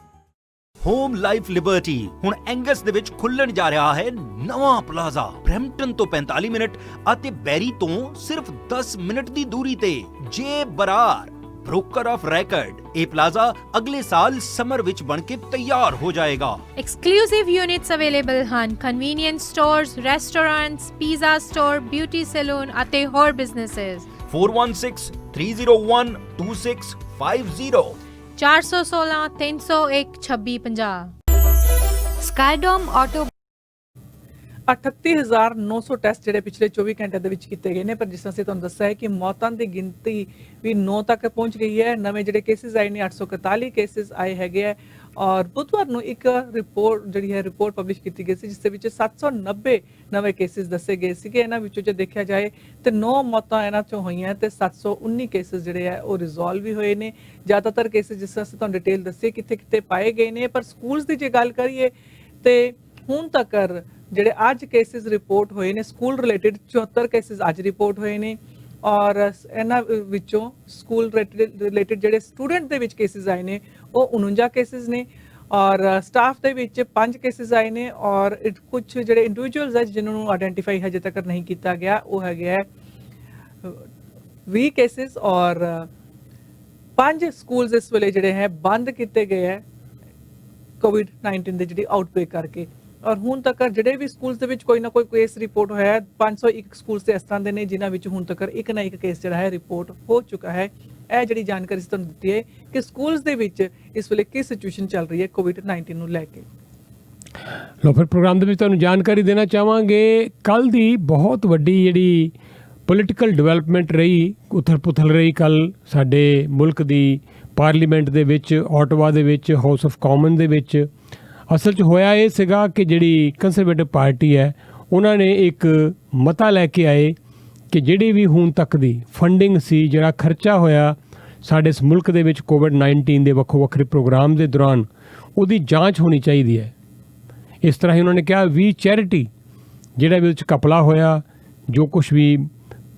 Home life Liberty ਹੁਣ Angus ਦੇ ਵਿੱਚ ਖੁੱਲਣ ਜਾ ਰਿਹਾ ਹੈ ਨਵਾਂ ਪਲਾਜ਼ਾ। ਬਰੈਂਪਟਨ ਤੋਂ 45 ਮਿੰਟ ਅਤੇ ਬੈਰੀ ਤੋਂ ਸਿਰਫ 10 ਮਿੰਟ ਦੀ ਦੂਰੀ ਤੇ। ਜੇ ਬਰਾਰ ਬ੍ਰੋਕਰ ਆਫ ਰੈਕਰਡ, ਇਹ ਪਲਾਜ਼ਾ ਅਗਲੇ ਸਾਲ ਸਮਰ ਵਿੱਚ ਬਣ ਕੇ ਤਿਆਰ ਹੋ ਜਾਏਗਾ। Exclusive units available ਹਨ convenience stores, restaurants, pizza store, beauty salon ਅਤੇ ਹੋਰ businesses। 416-301-2650 416 301 2650। Skydome Auto 38900 ਟੈਸਟ ਜਿਹੜੇ ਪਿਛਲੇ 24 ਘੰਟਿਆਂ ਦੇ ਵਿੱਚ ਕੀਤੇ ਗਏ ਨੇ, ਪਰ ਜਿਸ ਤਰ੍ਹਾਂ ਅਸੀਂ ਤੁਹਾਨੂੰ ਦੱਸਿਆ ਹੈ ਕਿ ਮੌਤਾਂ ਦੀ ਗਿਣਤੀ ਵੀ 9 ਤੱਕ ਪਹੁੰਚ ਗਈ ਹੈ। ਨਵੇਂ ਜਿਹੜੇ ਕੇਸਿਸ ਆਏ ਨੇ 841 ਕੇਸਿਸ ਆਏ ਹੈਗੇ ਆ। ਔਰ ਬੁੱਧਵਾਰ ਨੂੰ ਇੱਕ ਰਿਪੋਰਟ ਪਬਲਿਸ਼ ਕੀਤੀ ਗਈ ਸੀ ਜਿਸ ਦੇ ਵਿੱਚ 790 ਨਵੇਂ ਕੇਸਿਸ ਦੱਸੇ ਗਏ ਸੀਗੇ। ਇਹਨਾਂ ਵਿੱਚੋਂ ਜੇ ਦੇਖਿਆ ਜਾਏ ਤੇ 9 ਮੌਤਾਂ ਇਹਨਾਂ ਚੋਂ ਹੋਈਆਂ ਤੇ 719 ਕੇਸਿਸ ਜਿਹੜੇ ਆ ਉਹ ਰਿਜ਼ੋਲਵ ਵੀ ਹੋਏ ਨੇ। ਜ਼ਿਆਦਾਤਰ ਕੇਸਿਸ ਜਿਸ ਤਰ੍ਹਾਂ ਅਸੀਂ ਤੁਹਾਨੂੰ ਡਿਟੇਲ ਦੱਸੀ ਕਿੱਥੇ ਕਿੱਥੇ ਪਾਏ ਗਏ ਨੇ, ਪਰ ਸਕੂਲਸ ਦੀ ਜੇ ਗੱਲ ਕਰੀਏ ਤੇ ਹੁਣ ਤੱਕ ਜਿਹੜੇ ਅੱਜ ਕੇਸਿਸ ਰਿਪੋਰਟ ਹੋਏ ਨੇ ਸਕੂਲ ਰਿਲੇਟਡ 74 ਕੇਸਿਸ ਅੱਜ ਰਿਪੋਰਟ ਹੋਏ ਨੇ। ਔਰ ਇਹਨਾਂ ਵਿੱਚੋਂ ਸਕੂਲ ਰਿਲੇਟਡ ਜਿਹੜੇ ਸਟੂਡੈਂਟ ਦੇ ਵਿੱਚ ਕੇਸਿਸ ਆਏ ਨੇ ਉਹ 49 ਕੇਸਿਸ ਨੇ। ਔਰ ਸਟਾਫ ਦੇ ਵਿੱਚ 5 ਕੇਸਿਸ ਆਏ ਨੇ। ਔਰ ਕੁਝ ਜਿਹੜੇ ਇੰਡੀਵਿਜੂਅਲਸ ਹੈ ਜਿਨ੍ਹਾਂ ਨੂੰ ਆਇਡੈਂਟੀਫਾਈ ਹਜੇ ਤੱਕ ਨਹੀਂ ਕੀਤਾ ਗਿਆ ਉਹ ਹੈਗੇ ਹੈ 20 ਕੇਸਿਸ। ਔਰ 5 ਸਕੂਲਸ ਇਸ ਵੇਲੇ ਜਿਹੜੇ ਹੈ ਬੰਦ ਕੀਤੇ ਗਏ ਹੈ COVID-19 ਦੇ ਜਿਹੜੀ ਆਊਟਬ੍ਰੇਕ ਕਰਕੇ। ਔਰ ਹੁਣ ਤੱਕ ਜਿਹੜੇ ਵੀ ਸਕੂਲਸ ਦੇ ਵਿੱਚ ਕੋਈ ਨਾ ਕੋਈ ਕੇਸ ਰਿਪੋਰਟ ਹੋਇਆ ਹੈ, 501 ਸਕੂਲਸ ਤੇ ਇਸ ਤਰ੍ਹਾਂ ਦੇ ਨੇ ਜਿਨ੍ਹਾਂ ਵਿੱਚ ਹੁਣ ਤੱਕ ਇੱਕ ਨਾ ਇੱਕ ਕੇਸ ਜਿਹੜਾ ਹੈ ਰਿਪੋਰਟ ਹੋ ਚੁੱਕਾ ਹੈ। ਇਹ ਜਿਹੜੀ ਜਾਣਕਾਰੀ ਤੁਹਾਨੂੰ ਦਿੱਤੀ ਹੈ ਕਿ ਸਕੂਲਸ ਦੇ ਵਿੱਚ ਇਸ ਵੇਲੇ ਕੀ ਸਿਚੁਏਸ਼ਨ ਚੱਲ ਰਹੀ ਹੈ COVID-19 ਨੂੰ ਲੈ ਕੇ। ਲੋ ਫਿਰ ਪ੍ਰੋਗਰਾਮ ਦੇ ਵਿੱਚ ਤੁਹਾਨੂੰ ਜਾਣਕਾਰੀ ਦੇਣਾ ਚਾਹਾਂਗੇ ਕੱਲ ਦੀ ਬਹੁਤ ਵੱਡੀ ਜਿਹੜੀ ਪੋਲੀਟੀਕਲ ਡਿਵੈਲਪਮੈਂਟ ਰਹੀ, ਉਥਲ-ਪੁਥਲ ਰਹੀ ਕੱਲ ਸਾਡੇ ਮੁਲਕ ਦੀ ਪਾਰਲੀਮੈਂਟ ਦੇ ਵਿੱਚ, ਓਟਵਾ ਦੇ ਵਿੱਚ, ਹਾਊਸ ਆਫ ਕਾਮਨ ਦੇ ਵਿੱਚ। ਅਸਲ 'ਚ ਹੋਇਆ ਇਹ ਸੀਗਾ ਕਿ ਜਿਹੜੀ ਕੰਜ਼ਰਵੇਟਿਵ ਪਾਰਟੀ ਹੈ ਉਹਨਾਂ ਨੇ ਇੱਕ ਮਤਾ ਲੈ ਕੇ ਆਏ ਕਿ ਜਿਹੜੀ ਵੀ ਹੁਣ ਤੱਕ ਦੀ ਫੰਡਿੰਗ ਸੀ, ਜਿਹੜਾ ਖਰਚਾ ਹੋਇਆ ਸਾਡੇ ਇਸ ਮੁਲਕ ਦੇ ਵਿੱਚ COVID-19 ਦੇ ਵੱਖੋ ਵੱਖਰੇ ਪ੍ਰੋਗਰਾਮ ਦੇ ਦੌਰਾਨ, ਉਹਦੀ ਜਾਂਚ ਹੋਣੀ ਚਾਹੀਦੀ ਹੈ। ਇਸ ਤਰ੍ਹਾਂ ਹੀ ਉਹਨਾਂ ਨੇ ਕਿਹਾ ਵੀ ਚੈਰਿਟੀ ਜਿਹੜਾ ਵੀ ਉਹਦੇ 'ਚ ਘਪਲਾ ਹੋਇਆ, ਜੋ ਕੁਛ ਵੀ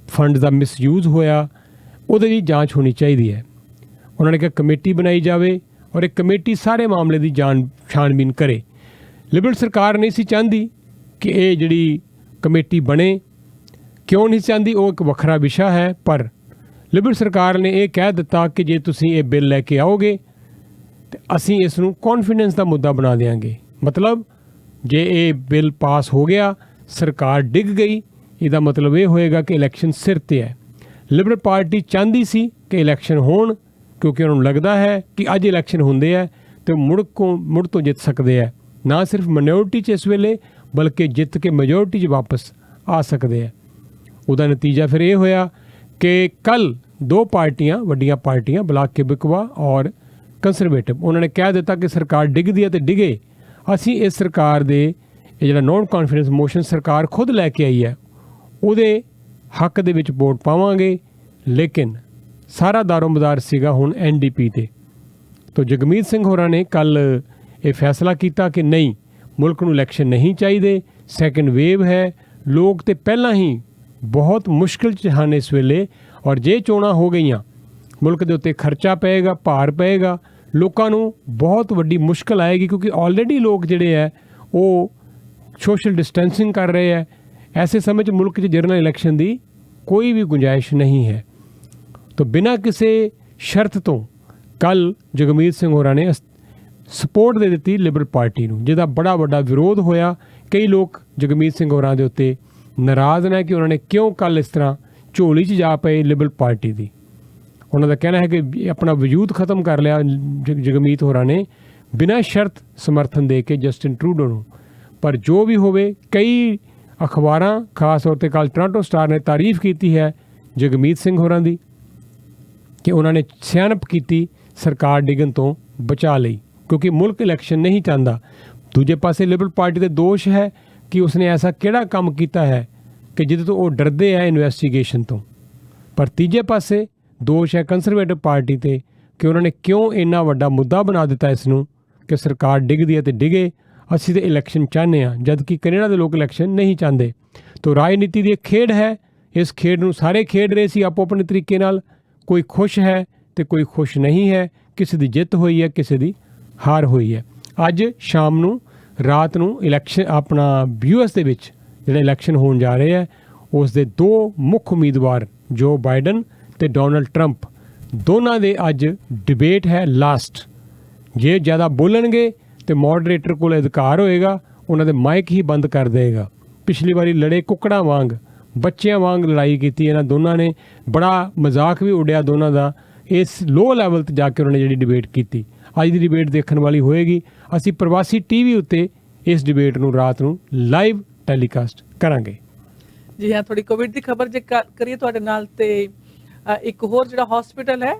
ਫੰਡ ਦਾ ਮਿਸਯੂਜ਼ ਹੋਇਆ, ਉਹਦੇ ਦੀ ਜਾਂਚ ਹੋਣੀ ਚਾਹੀਦੀ ਹੈ। ਉਹਨਾਂ ਨੇ ਕਿਹਾ ਕਮੇਟੀ ਬਣਾਈ ਜਾਵੇ ਔਰ ਇੱਕ ਕਮੇਟੀ ਸਾਰੇ ਮਾਮਲੇ ਦੀ ਛਾਣਬੀਨ ਕਰੇ। ਲਿਬਰਲ ਸਰਕਾਰ ਨਹੀਂ ਸੀ ਚਾਹੁੰਦੀ ਕਿ ਇਹ ਜਿਹੜੀ ਕਮੇਟੀ ਬਣੇ। ਕਿਉਂ ਨਹੀਂ ਚਾਹੁੰਦੀ ਉਹ ਇੱਕ ਵੱਖਰਾ ਵਿਸ਼ਾ ਹੈ, ਪਰ ਲਿਬਰਲ ਸਰਕਾਰ ਨੇ ਇਹ ਕਹਿ ਦਿੱਤਾ ਕਿ ਜੇ ਤੁਸੀਂ ਇਹ ਬਿੱਲ ਲੈ ਕੇ ਆਓਗੇ ਤਾਂ ਅਸੀਂ ਇਸ ਨੂੰ ਕੌਨਫੀਡੈਂਸ ਦਾ ਮੁੱਦਾ ਬਣਾ ਦਿਆਂਗੇ। ਮਤਲਬ ਜੇ ਇਹ ਬਿੱਲ ਪਾਸ ਹੋ ਗਿਆ, ਸਰਕਾਰ ਡਿੱਗ ਗਈ, ਇਹਦਾ ਮਤਲਬ ਇਹ ਹੋਏਗਾ ਕਿ ਇਲੈਕਸ਼ਨ ਸਿਰ 'ਤੇ ਹੈ। ਲਿਬਰਲ ਪਾਰਟੀ ਚਾਹੁੰਦੀ ਸੀ ਕਿ ਇਲੈਕਸ਼ਨ ਹੋਣ ਕਿਉਂਕਿ ਉਹਨਾਂ ਨੂੰ ਲੱਗਦਾ ਹੈ ਕਿ ਅੱਜ ਇਲੈਕਸ਼ਨ ਹੁੰਦੇ ਹੈ ਤੇ ਮੁੜ ਤੋਂ ਜਿੱਤ ਸਕਦੇ ਹੈ, ਨਾ ਸਿਰਫ ਮਾਈਨੋਰਿਟੀ 'ਚ ਇਸ ਵੇਲੇ ਬਲਕਿ ਜਿੱਤ ਕੇ ਮੈਜੋਰਿਟੀ 'ਚ ਵਾਪਸ ਆ ਸਕਦੇ ਹੈ। ਉਹਦਾ ਨਤੀਜਾ ਫਿਰ ਇਹ ਹੋਇਆ ਕਿ ਕੱਲ 2 ਪਾਰਟੀਆਂ, ਵੱਡੀਆਂ ਪਾਰਟੀਆਂ, ਬਲਾਕ ਕਿਬਕਵਾ ਔਰ ਕੰਜ਼ਰਵੇਟਿਵ, ਉਹਨਾਂ ਨੇ ਕਹਿ ਦਿੱਤਾ ਕਿ ਸਰਕਾਰ ਡਿੱਗਦੀ ਹੈ ਤੇ ਡਿੱਗੇ। ਅਸੀਂ ਇਸ ਸਰਕਾਰ ਦੇ ਇਹ ਜਿਹੜਾ ਨੋਨ ਕੌਨਫੀਡੈਂਸ ਮੋਸ਼ਨ ਸਰਕਾਰ ਖੁਦ ਲੈ ਕੇ ਆਈ ਹੈ, ਉਹਦੇ ਹੱਕ ਦੇ ਵਿੱਚ ਵੋਟ ਪਾਵਾਂਗੇ। ਲੇਕਿਨ ਸਾਰਾ ਦਾਰੋਮਦਾਰ ਸੀਗਾ ਹੁਣ NDP ਤੇ। ਤੋ ਜਗਮੀਤ ਸਿੰਘ ਹੋਰਾਂ ਨੇ ਕੱਲ ਇਹ ਫੈਸਲਾ ਕੀਤਾ ਕਿ ਨਹੀਂ, ਮੁਲਕ ਨੂੰ ਇਲੈਕਸ਼ਨ ਨਹੀਂ ਚਾਹੀਦੇ, ਸੈਕੰਡ ਵੇਵ ਹੈ, ਲੋਕ ਤੇ ਪਹਿਲਾਂ ਹੀ ਬਹੁਤ ਮੁਸ਼ਕਿਲ 'ਚ ਹਨ ਇਸ ਵੇਲੇ, ਔਰ ਜੇ ਚੋਣਾਂ ਹੋ ਗਈਆਂ ਮੁਲਕ ਦੇ ਉੱਤੇ ਖਰਚਾ ਪਏਗਾ, ਭਾਰ ਪਏਗਾ, ਲੋਕਾਂ ਨੂੰ ਬਹੁਤ ਵੱਡੀ ਮੁਸ਼ਕਿਲ ਆਏਗੀ, ਕਿਉਂਕਿ ਆਲਰੇਡੀ ਲੋਕ ਜਿਹੜੇ ਹੈ ਉਹ ਸੋਸ਼ਲ ਡਿਸਟੈਂਸਿੰਗ ਕਰ ਰਹੇ ਹੈ। ਐਸੇ ਸਮੇਂ 'ਚ ਮੁਲਕ 'ਚ ਜਨਰਲ ਇਲੈਕਸ਼ਨ ਦੀ ਕੋਈ ਵੀ ਗੁੰਜਾਇਸ਼ ਨਹੀਂ ਹੈ। ਤਾਂ ਬਿਨਾਂ ਕਿਸੇ ਸ਼ਰਤ ਤੋਂ ਕੱਲ ਜਗਮੀਤ ਸਿੰਘ ਹੋਰਾਂ ਨੇ ਸਪੋਰਟ ਦੇ ਦਿੱਤੀ ਲਿਬਰਲ ਪਾਰਟੀ ਨੂੰ, ਜਿਹਦਾ ਬੜਾ ਵੱਡਾ ਵਿਰੋਧ ਹੋਇਆ। ਕਈ ਲੋਕ ਜਗਮੀਤ ਸਿੰਘ ਹੋਰਾਂ ਦੇ ਉੱਤੇ ਨਾਰਾਜ਼ ਨੇ ਕਿ ਉਹਨਾਂ ਨੇ ਕਿਉਂ ਕੱਲ ਇਸ ਤਰ੍ਹਾਂ ਝੋਲੀ 'ਚ ਜਾ ਪਏ ਲਿਬਰਲ ਪਾਰਟੀ ਦੀ। ਉਹਨਾਂ ਦਾ ਕਹਿਣਾ ਹੈ ਕਿ ਆਪਣਾ ਵਜੂਦ ਖਤਮ ਕਰ ਲਿਆ ਜਗਮੀਤ ਹੋਰਾਂ ਨੇ ਬਿਨਾਂ ਸ਼ਰਤ ਸਮਰਥਨ ਦੇ ਕੇ ਜਸਟਿਨ ਟਰੂਡੋ ਨੂੰ। ਪਰ ਜੋ ਵੀ ਹੋਵੇ, ਕਈ ਅਖਬਾਰਾਂ ਖਾਸ ਤੌਰ 'ਤੇ ਕੱਲ੍ਹ ਟੋਰਾਂਟੋ ਸਟਾਰ ਨੇ ਤਾਰੀਫ ਕੀਤੀ ਹੈ ਜਗਮੀਤ ਸਿੰਘ ਹੋਰਾਂ ਦੀ ਕਿ ਉਹਨਾਂ ਨੇ ਸਿਆਣਪ ਕੀਤੀ ਸਰਕਾਰ ਡਿੱਗਣ ਤੋਂ ਬਚਾ ਲਈ, ਕਿਉਂਕਿ ਮੁਲਕ ਇਲੈਕਸ਼ਨ ਨਹੀਂ ਚਾਹੁੰਦਾ। ਦੂਜੇ ਪਾਸੇ ਲਿਬਰਲ ਪਾਰਟੀ ਦੇ ਦੋਸ਼ ਹੈ ਕਿ ਉਸਨੇ ਐਸਾ ਕਿਹੜਾ ਕੰਮ ਕੀਤਾ ਹੈ ਕਿ ਜਿਹਦੇ ਤੋਂ ਉਹ ਡਰਦੇ ਹੈ ਇਨਵੈਸਟੀਗੇਸ਼ਨ ਤੋਂ। ਪਰ ਤੀਜੇ ਪਾਸੇ ਦੋਸ਼ ਹੈ ਕੰਜ਼ਰਵੇਟਿਵ ਪਾਰਟੀ ਤੇ ਕਿ ਉਹਨਾਂ ਨੇ ਕਿਉਂ ਇੰਨਾ ਵੱਡਾ ਮੁੱਦਾ ਬਣਾ ਦਿੱਤਾ ਇਸ ਨੂੰ ਕਿ ਸਰਕਾਰ ਡਿੱਗਦੀ ਹੈ ਤੇ ਡਿੱਗੇ, ਅਸੀਂ ਤਾਂ ਇਲੈਕਸ਼ਨ ਚਾਹੁੰਦੇ ਹਾਂ, ਜਦਕਿ ਕੈਨੇਡਾ ਦੇ ਲੋਕ ਇਲੈਕਸ਼ਨ ਨਹੀਂ ਚਾਹੁੰਦੇ। ਤੋ ਰਾਜਨੀਤੀ ਦੀ ਇੱਕ ਖੇਡ ਹੈ, ਇਸ ਖੇਡ ਨੂੰ ਸਾਰੇ ਖੇਡ ਰਹੇ ਸੀ ਆਪੋ ਆਪਣੇ ਤਰੀਕੇ ਨਾਲ। ਕੋਈ ਖੁਸ਼ ਹੈ ਤੇ ਕੋਈ ਖੁਸ਼ ਨਹੀਂ ਹੈ, ਕਿਸੇ ਦੀ ਜਿੱਤ ਹੋਈ ਹੈ, ਕਿਸੇ ਦੀ ਹਾਰ ਹੋਈ ਹੈ। ਅੱਜ ਸ਼ਾਮ ਨੂੰ ਰਾਤ ਨੂੰ ਇਲੈਕਸ਼ਨ ਆਪਣਾ US ਦੇ ਵਿੱਚ ਜਿਹੜਾ ਇਲੈਕਸ਼ਨ ਹੋਣ ਜਾ ਰਿਹਾ ਹੈ, ਉਸ ਦੇ ਦੋ ਮੁੱਖ ਉਮੀਦਵਾਰ ਜੋ ਬਾਈਡਨ ਤੇ ਡੋਨਲਡ ਟਰੰਪ, ਦੋਨਾਂ ਦੇ ਅੱਜ ਡਿਬੇਟ ਹੈ ਲਾਸਟ। ਜੇ ਜ਼ਿਆਦਾ ਬੋਲਣਗੇ ਤੇ ਮੋਡਰੇਟਰ ਕੋਲ ਅਧਿਕਾਰ ਹੋਏਗਾ, ਉਹਨਾਂ ਦੇ ਮਾਈਕ ਹੀ ਬੰਦ ਕਰ ਦੇਗਾ। ਪਿਛਲੀ ਵਾਰੀ ਲੜੇ ਕੁੱਕੜਾਂ ਵਾਂਗ, ਬੱਚਿਆਂ ਵਾਂਗ ਲੜਾਈ ਕੀਤੀ ਇਹਨਾਂ ਦੋਨਾਂ ਨੇ, ਬੜਾ ਮਜ਼ਾਕ ਵੀ ਉੱਡਿਆ ਦੋਨਾਂ ਦਾ। ਇਸ ਲੋ ਲੈਵਲ 'ਤੇ ਜਾ ਕੇ ਉਹਨਾਂ ਨੇ ਜਿਹੜੀ ਡਿਬੇਟ ਕੀਤੀ, ਅੱਜ ਦੀ ਡਿਬੇਟ ਦੇਖਣ ਵਾਲੀ ਹੋਏਗੀ। ਅਸੀਂ ਪ੍ਰਵਾਸੀ TV ਉੱਤੇ ਇਸ ਡਿਬੇਟ ਨੂੰ ਰਾਤ ਨੂੰ ਲਾਈਵ ਟੈਲੀਕਾਸਟ ਕਰਾਂਗੇ। ਜੀ ਹਾਂ, ਥੋੜੀ ਕੋਵਿਡ ਦੀ ਖਬਰ ਜੇ ਕਰੀਏ ਤੁਹਾਡੇ ਨਾਲ, ਤੇ ਇੱਕ ਹੋਰ ਜਿਹੜਾ ਹਸਪੀਟਲ ਹੈ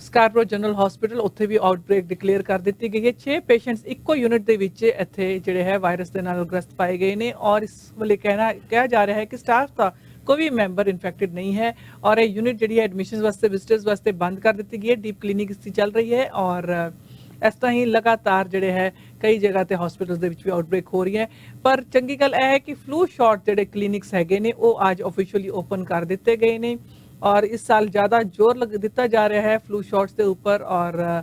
ਸਕਾਰਬਰੋ ਜਨਰਲ ਹਸਪੀਟਲ, ਉੱਥੇ ਵੀ ਆਊਟਬ੍ਰੇਕ ਡਿਕਲੇਅਰ ਕਰ ਦਿੱਤੀ ਗਈ ਹੈ। 6 ਪੇਸ਼ੈਂਟਸ ਇੱਕੋ ਯੂਨਿਟ ਦੇ ਵਿੱਚ ਇੱਥੇ ਜਿਹੜੇ ਹੈ ਵਾਇਰਸ ਦੇ ਨਾਲ ਗ੍ਰਸਤ ਪਾਏ ਗਏ ਨੇ, ਔਰ ਇਸ ਵੇਲੇ ਕਿਹਾ ਜਾ ਰਿਹਾ ਹੈ ਕਿ ਸਟਾਫ ਦਾ ਕੋਈ ਵੀ ਮੈਂਬਰ ਇਨਫੈਕਟਡ ਨਹੀਂ ਹੈ, ਔਰ ਇਹ ਯੂਨਿਟ ਜਿਹੜੀ ਹੈ ਐਡਮਿਸ਼ਨਸ ਵਾਸਤੇ, ਵਿਜ਼ਿਟਰਸ ਵਾਸਤੇ ਬੰਦ ਕਰ ਦਿੱਤੀ ਗਈ ਹੈ। ਡੀਪ ਕਲੀਨਿੰਗ ਇਸ ਦੀ ਚੱਲ ਰਹੀ ਹੈ, ਔਰ ਇਸ ਤਰ੍ਹਾਂ ਹੀ ਲਗਾਤਾਰ ਜਿਹੜੇ ਹੈ ਕਈ ਜਗ੍ਹਾ ਤੇ ਹਸਪੀਟਲਸ ਦੇ ਵਿੱਚ ਵੀ ਆਊਟਬ੍ਰੇਕ ਹੋ ਰਹੀ ਹੈ। ਪਰ ਚੰਗੀ ਗੱਲ ਇਹ ਹੈ ਕਿ ਫਲੂ ਸ਼ਾਟ ਜਿਹੜੇ ਕਲੀਨਿਕਸ ਹੈਗੇ ਨੇ ਉਹ ਅੱਜ ਆਫੀਸ਼ੀਅਲੀ ਓਪਨ ਕਰ ਦਿੱਤੇ ਗਏ ਨੇ, ਔਰ ਇਸ ਸਾਲ ਜ਼ਿਆਦਾ ਜ਼ੋਰ ਦਿੱਤਾ ਜਾ ਰਿਹਾ ਹੈ ਫਲੂ ਸ਼ਾਟਸ ਦੇ ਉੱਪਰ। ਔਰ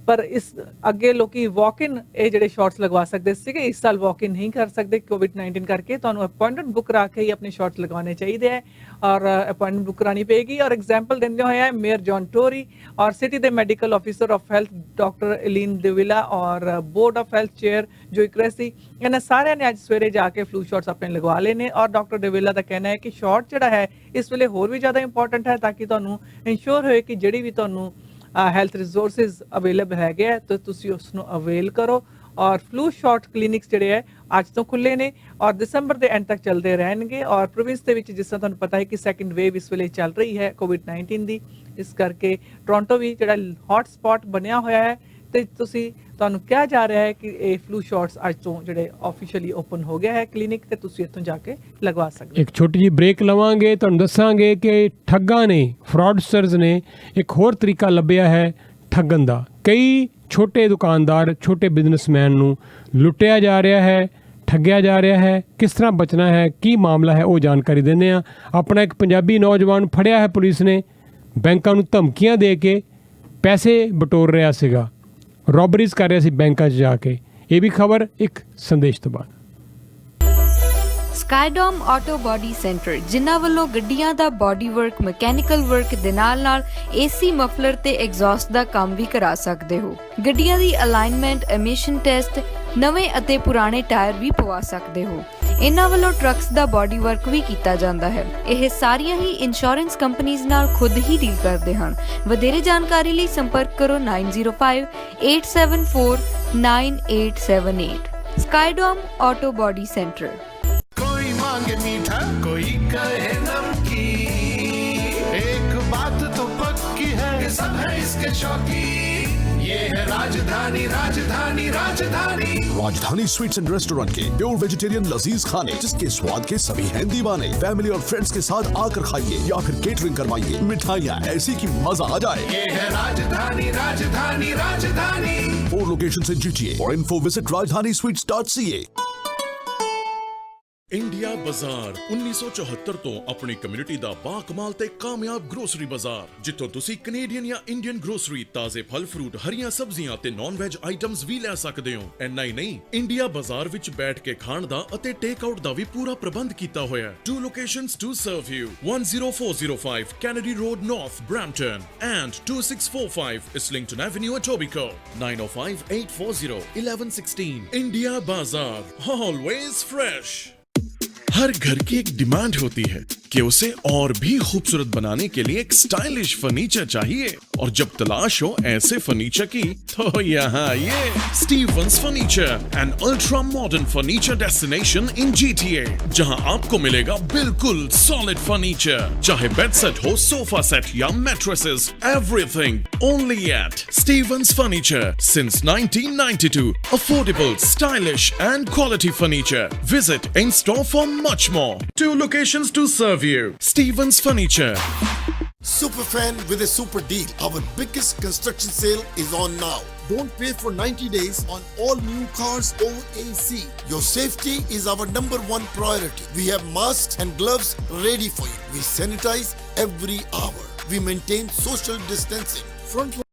ਪਰ ਇਸ ਅੱਗੇ ਲੋਕੀ ਵਾਕ ਇਨ ਇਹ ਜਿਹੜੇ ਸ਼ਾਟਸ ਲਗਵਾ ਸਕਦੇ ਸੀਗੇ, ਇਸ ਸਾਲ ਵਾਕ ਇਨ ਨਹੀਂ ਕਰ ਸਕਦੇ COVID-19 ਕਰਕੇ। ਤੁਹਾਨੂੰ ਅਪਾਇੰਟਮੈਂਟ ਬੁੱਕ ਕਰਾ ਕੇ ਹੀ ਆਪਣੇ ਸ਼ਾਟਸ ਲਗਵਾਉਣੇ ਚਾਹੀਦੇ ਹੈ, ਔਰ ਅਪਾਇੰਟਮੈਂਟ ਬੁੱਕ ਕਰਾਣੀ ਪਏਗੀ। ਔਰ ਐਗਜ਼ਾਮਪਲ ਦਿੰਦੇ ਹੋਏ ਮੇਅਰ ਜੌਨ ਟੋਰੀ ਔਰ ਸਿਟੀ ਦੇ medical officer of health doctor Eileen de Villa ਔਰ ਬੋਰਡ ਆਫ ਹੈਲਥ ਚੇਅਰ ਜੋ ਕ੍ਰੈਸੀ, ਇਹਨਾਂ ਸਾਰਿਆਂ ਨੇ ਅੱਜ ਸਵੇਰੇ ਜਾ ਕੇ ਫਲੂ ਸ਼ਾਟਸ ਆਪਣੇ ਲਗਵਾ ਲਏ ਨੇ। ਔਰ ਡਾਕਟਰ ਡੇਵਿਲਾ ਦਾ ਕਹਿਣਾ ਹੈ ਕਿ ਸ਼ਾਟ ਜਿਹੜਾ ਹੈ ਇਸ ਵੇਲੇ ਹੋਰ ਵੀ ਜ਼ਿਆਦਾ ਇੰਪੋਰਟੈਂਟ ਹੈ, ਤਾਂ ਕਿ ਤੁਹਾਨੂੰ ਇਨਸ਼ੋਰ ਹੋਏ ਕਿ ਜਿਹੜੀ ਵੀ ਤੁਹਾਨੂੰ ਹੈਲਥ ਰਿਸੋਰਸਿਸ ਅਵੇਲੇਬਲ ਹੈਗੇ ਹੈ ਤਾਂ ਤੁਸੀਂ ਉਸ ਨੂੰ ਅਵੇਲ ਕਰੋ। ਔਰ ਫਲੂ ਸ਼ਾਟ ਕਲੀਨਿਕਸ ਜਿਹੜੇ ਹੈ ਅੱਜ ਤੋਂ ਖੁੱਲੇ ਨੇ ਔਰ ਦਸੰਬਰ ਦੇ ਐਂਡ ਤੱਕ ਚੱਲਦੇ ਰਹਿਣਗੇ। ਔਰ ਪ੍ਰੋਵਿੰਸ ਦੇ ਵਿੱਚ ਜਿਸ ਤਰ੍ਹਾਂ ਤੁਹਾਨੂੰ ਪਤਾ ਹੈ ਕਿ ਸੈਕੰਡ ਵੇਵ ਇਸ ਵੇਲੇ ਚੱਲ ਰਹੀ ਹੈ COVID-19 ਦੀ, ਇਸ ਕਰਕੇ ਟੋਰਾਂਟੋ ਵੀ ਜਿਹੜਾ ਹੌਟ ਸਪੌਟ ਬਣਿਆ ਹੋਇਆ ਹੈ, ਤੇ ਤੁਹਾਨੂੰ ਕਿਹਾ ਜਾ ਰਿਹਾ ਹੈ ਕਿ ਇਹ ਫਲੂ ਸ਼ਾਟਸ ਅੱਜ ਤੋਂ ਜਿਹੜੇ ਆਫੀਸ਼ੀਅਲੀ ਓਪਨ ਹੋ ਗਿਆ ਹੈ ਕਲੀਨਿਕ, ਤੇ ਤੁਸੀਂ ਇੱਥੋਂ ਜਾ ਕੇ ਲਗਵਾ ਸਕਦੇ ਹੋ। ਇੱਕ ਛੋਟੀ ਜਿਹੀ ਬ੍ਰੇਕ ਲਵਾਂਗੇ, ਤੁਹਾਨੂੰ ਦੱਸਾਂਗੇ ਕਿ ਠੱਗਾਂ ਨੇ, ਫਰਾਡਸਟਰਸ ਨੇ ਇੱਕ ਹੋਰ ਤਰੀਕਾ ਲੱਭਿਆ ਹੈ ਠੱਗਣ ਦਾ। ਕਈ ਛੋਟੇ ਦੁਕਾਨਦਾਰ, ਛੋਟੇ ਬਿਜ਼ਨਸਮੈਨ ਨੂੰ ਲੁੱਟਿਆ ਜਾ ਰਿਹਾ ਹੈ, ਠੱਗਿਆ ਜਾ ਰਿਹਾ ਹੈ। ਕਿਸ ਤਰ੍ਹਾਂ ਬਚਣਾ ਹੈ, ਕੀ ਮਾਮਲਾ ਹੈ, ਉਹ ਜਾਣਕਾਰੀ ਦਿੰਦੇ ਹਾਂ। ਆਪਣਾ ਇੱਕ ਪੰਜਾਬੀ ਨੌਜਵਾਨ ਫੜਿਆ ਹੈ ਪੁਲਿਸ ਨੇ, ਬੈਂਕਾਂ ਨੂੰ ਧਮਕੀਆਂ ਦੇ ਕੇ ਪੈਸੇ ਬਟੋਰ ਰਿਹਾ ਸੀਗਾ, ਰੋਬਰੀਜ਼ ਕਰ ਰਿਹਾ ਸੀ ਬੈਂਕਾਂ 'ਚ ਜਾ ਕੇ। ਇਹ ਵੀ ਖਬਰ ਇੱਕ ਸੰਦੇਸ਼ ਤੋਂ ਬਾਅਦ। ਸਕਾਈਡੋਮ ਆਟੋ ਬਾਡੀ ਸੈਂਟਰ, ਜਿਨ੍ਹਾਂ ਵੱਲੋਂ ਗੱਡੀਆਂ ਦਾ ਬਾਡੀ ਵਰਕ, ਮਕੈਨੀਕਲ ਵਰਕ ਦੇ ਨਾਲ AC ਮਫਲਰ ਤੇ ਐਗਜ਼ੌਸਟ ਦਾ ਕੰਮ ਵੀ ਕਰਾ ਸਕਦੇ ਹੋ। ਗੱਡੀਆਂ ਦੀ ਅਲਾਈਨਮੈਂਟ, ਐਮਿਸ਼ਨ ਟੈਸਟ, ਨਵੇਂ ਅਤੇ ਪੁਰਾਣੇ ਟਾਇਰ ਵੀ ਪਵਾ ਸਕਦੇ ਹੋ। ਇਹਨਾਂ ਵੱਲੋਂ ਟਰੱਕਸ ਦਾ ਬਾਡੀ ਵਰਕ ਵੀ ਕੀਤਾ ਜਾਂਦਾ ਹੈ। ਇਹ ਸਾਰੀਆਂ ਹੀ ਇੰਸ਼ੋਰੈਂਸ ਕੰਪਨੀਆਂ ਨਾਲ ਖੁਦ ਹੀ ਡੀਲ ਕਰਦੇ ਹਨ। ਵਧੇਰੇ ਜਾਣਕਾਰੀ ਲਈ ਸੰਪਰਕ ਕਰੋ 9058749878। ਸਕਾਈਡੋਮ ਆਟੋ ਬਾਡੀ ਸੈਂਟਰ। कोई मांगे मीठा, कोई कहे नमकीन, एक बात तो पक्की है कि सब है इसके शौकीन। ये है राजधानी राजधानी राजधानी। राजधानी स्वीट्स एंड रेस्टोरेंट के प्योर वेजिटेरियन लजीज खाने जिसके स्वाद के सभी हैं दीवाने। फैमिली और फ्रेंड्स के साथ आकर खाइए या फिर केटरिंग करवाइए। मिठाइयाँ ऐसी कि मजा आ जाए। ये है राजधानी राजधानी राजधानी। 4 locations in GTA. For info visit rajdanisweets.ca. India ਬਾਜ਼ਾਰ 1974 ਤੋਂ ਆਪਣੀ ਕਮਿਊਨਿਟੀ ਦਾ ਬਾਕਮਾਲ ਤੇ ਕਾਮਯਾਬ ਗਰੋਸਰੀ ਬਾਜ਼ਾਰ, ਜਿੱਥੋਂ ਤੁਸੀਂ ਕੈਨੇਡੀਅਨ ਜਾਂ ਇੰਡੀਅਨ ਗਰੋਸਰੀ, ਤਾਜ਼ੇ ਫਲ ਫਰੂਟ, ਹਰੀਆਂ ਸਬਜ਼ੀਆਂ ਤੇ ਨਾਨ ਵੈਜ ਆਈਟਮਸ ਵੀ ਲੈ ਸਕਦੇ ਹੋ। ਇੰਨਾ ਹੀ ਨਹੀਂ, ਇੰਡੀਆ ਬਾਜ਼ਾਰ ਵਿੱਚ ਬੈਠ ਕੇ ਖਾਣ ਦਾ ਅਤੇ ਟੇਕ ਆਊਟ ਦਾ ਵੀ ਪੂਰਾ ਪ੍ਰਬੰਧ ਕੀਤਾ ਹੋਇਆ ਹੈ। 2 locations to serve you: 10405 Kennedy Road North, Brampton, and 2645 Islington Avenue, Etobicoke. 905-840-1116. India Bazaar, always fresh. हर घर की एक डिमांड होती है कि उसे और भी खूबसूरत बनाने के लिए एक स्टाइलिश फर्नीचर चाहिए, और जब तलाश हो ऐसे फर्नीचर की तो यहाँ ये Stevens furniture, an ultra modern furniture destination in GTA, जहाँ आपको मिलेगा बिल्कुल सॉलिड फर्नीचर, चाहे बेड सेट हो, सोफा सेट या mattresses, everything only at Stevens furniture since 1992. Affordable, stylish and quality furniture. Visit in store for much more. 2 locations to serve you. Stevens Furniture. Superfan with a super deal. Our biggest construction sale is on now. Don't pay for 90 days on all new cars OAC. Your safety is our #1 priority. We have masks and gloves ready for you. We sanitize every hour. We maintain social distancing. Front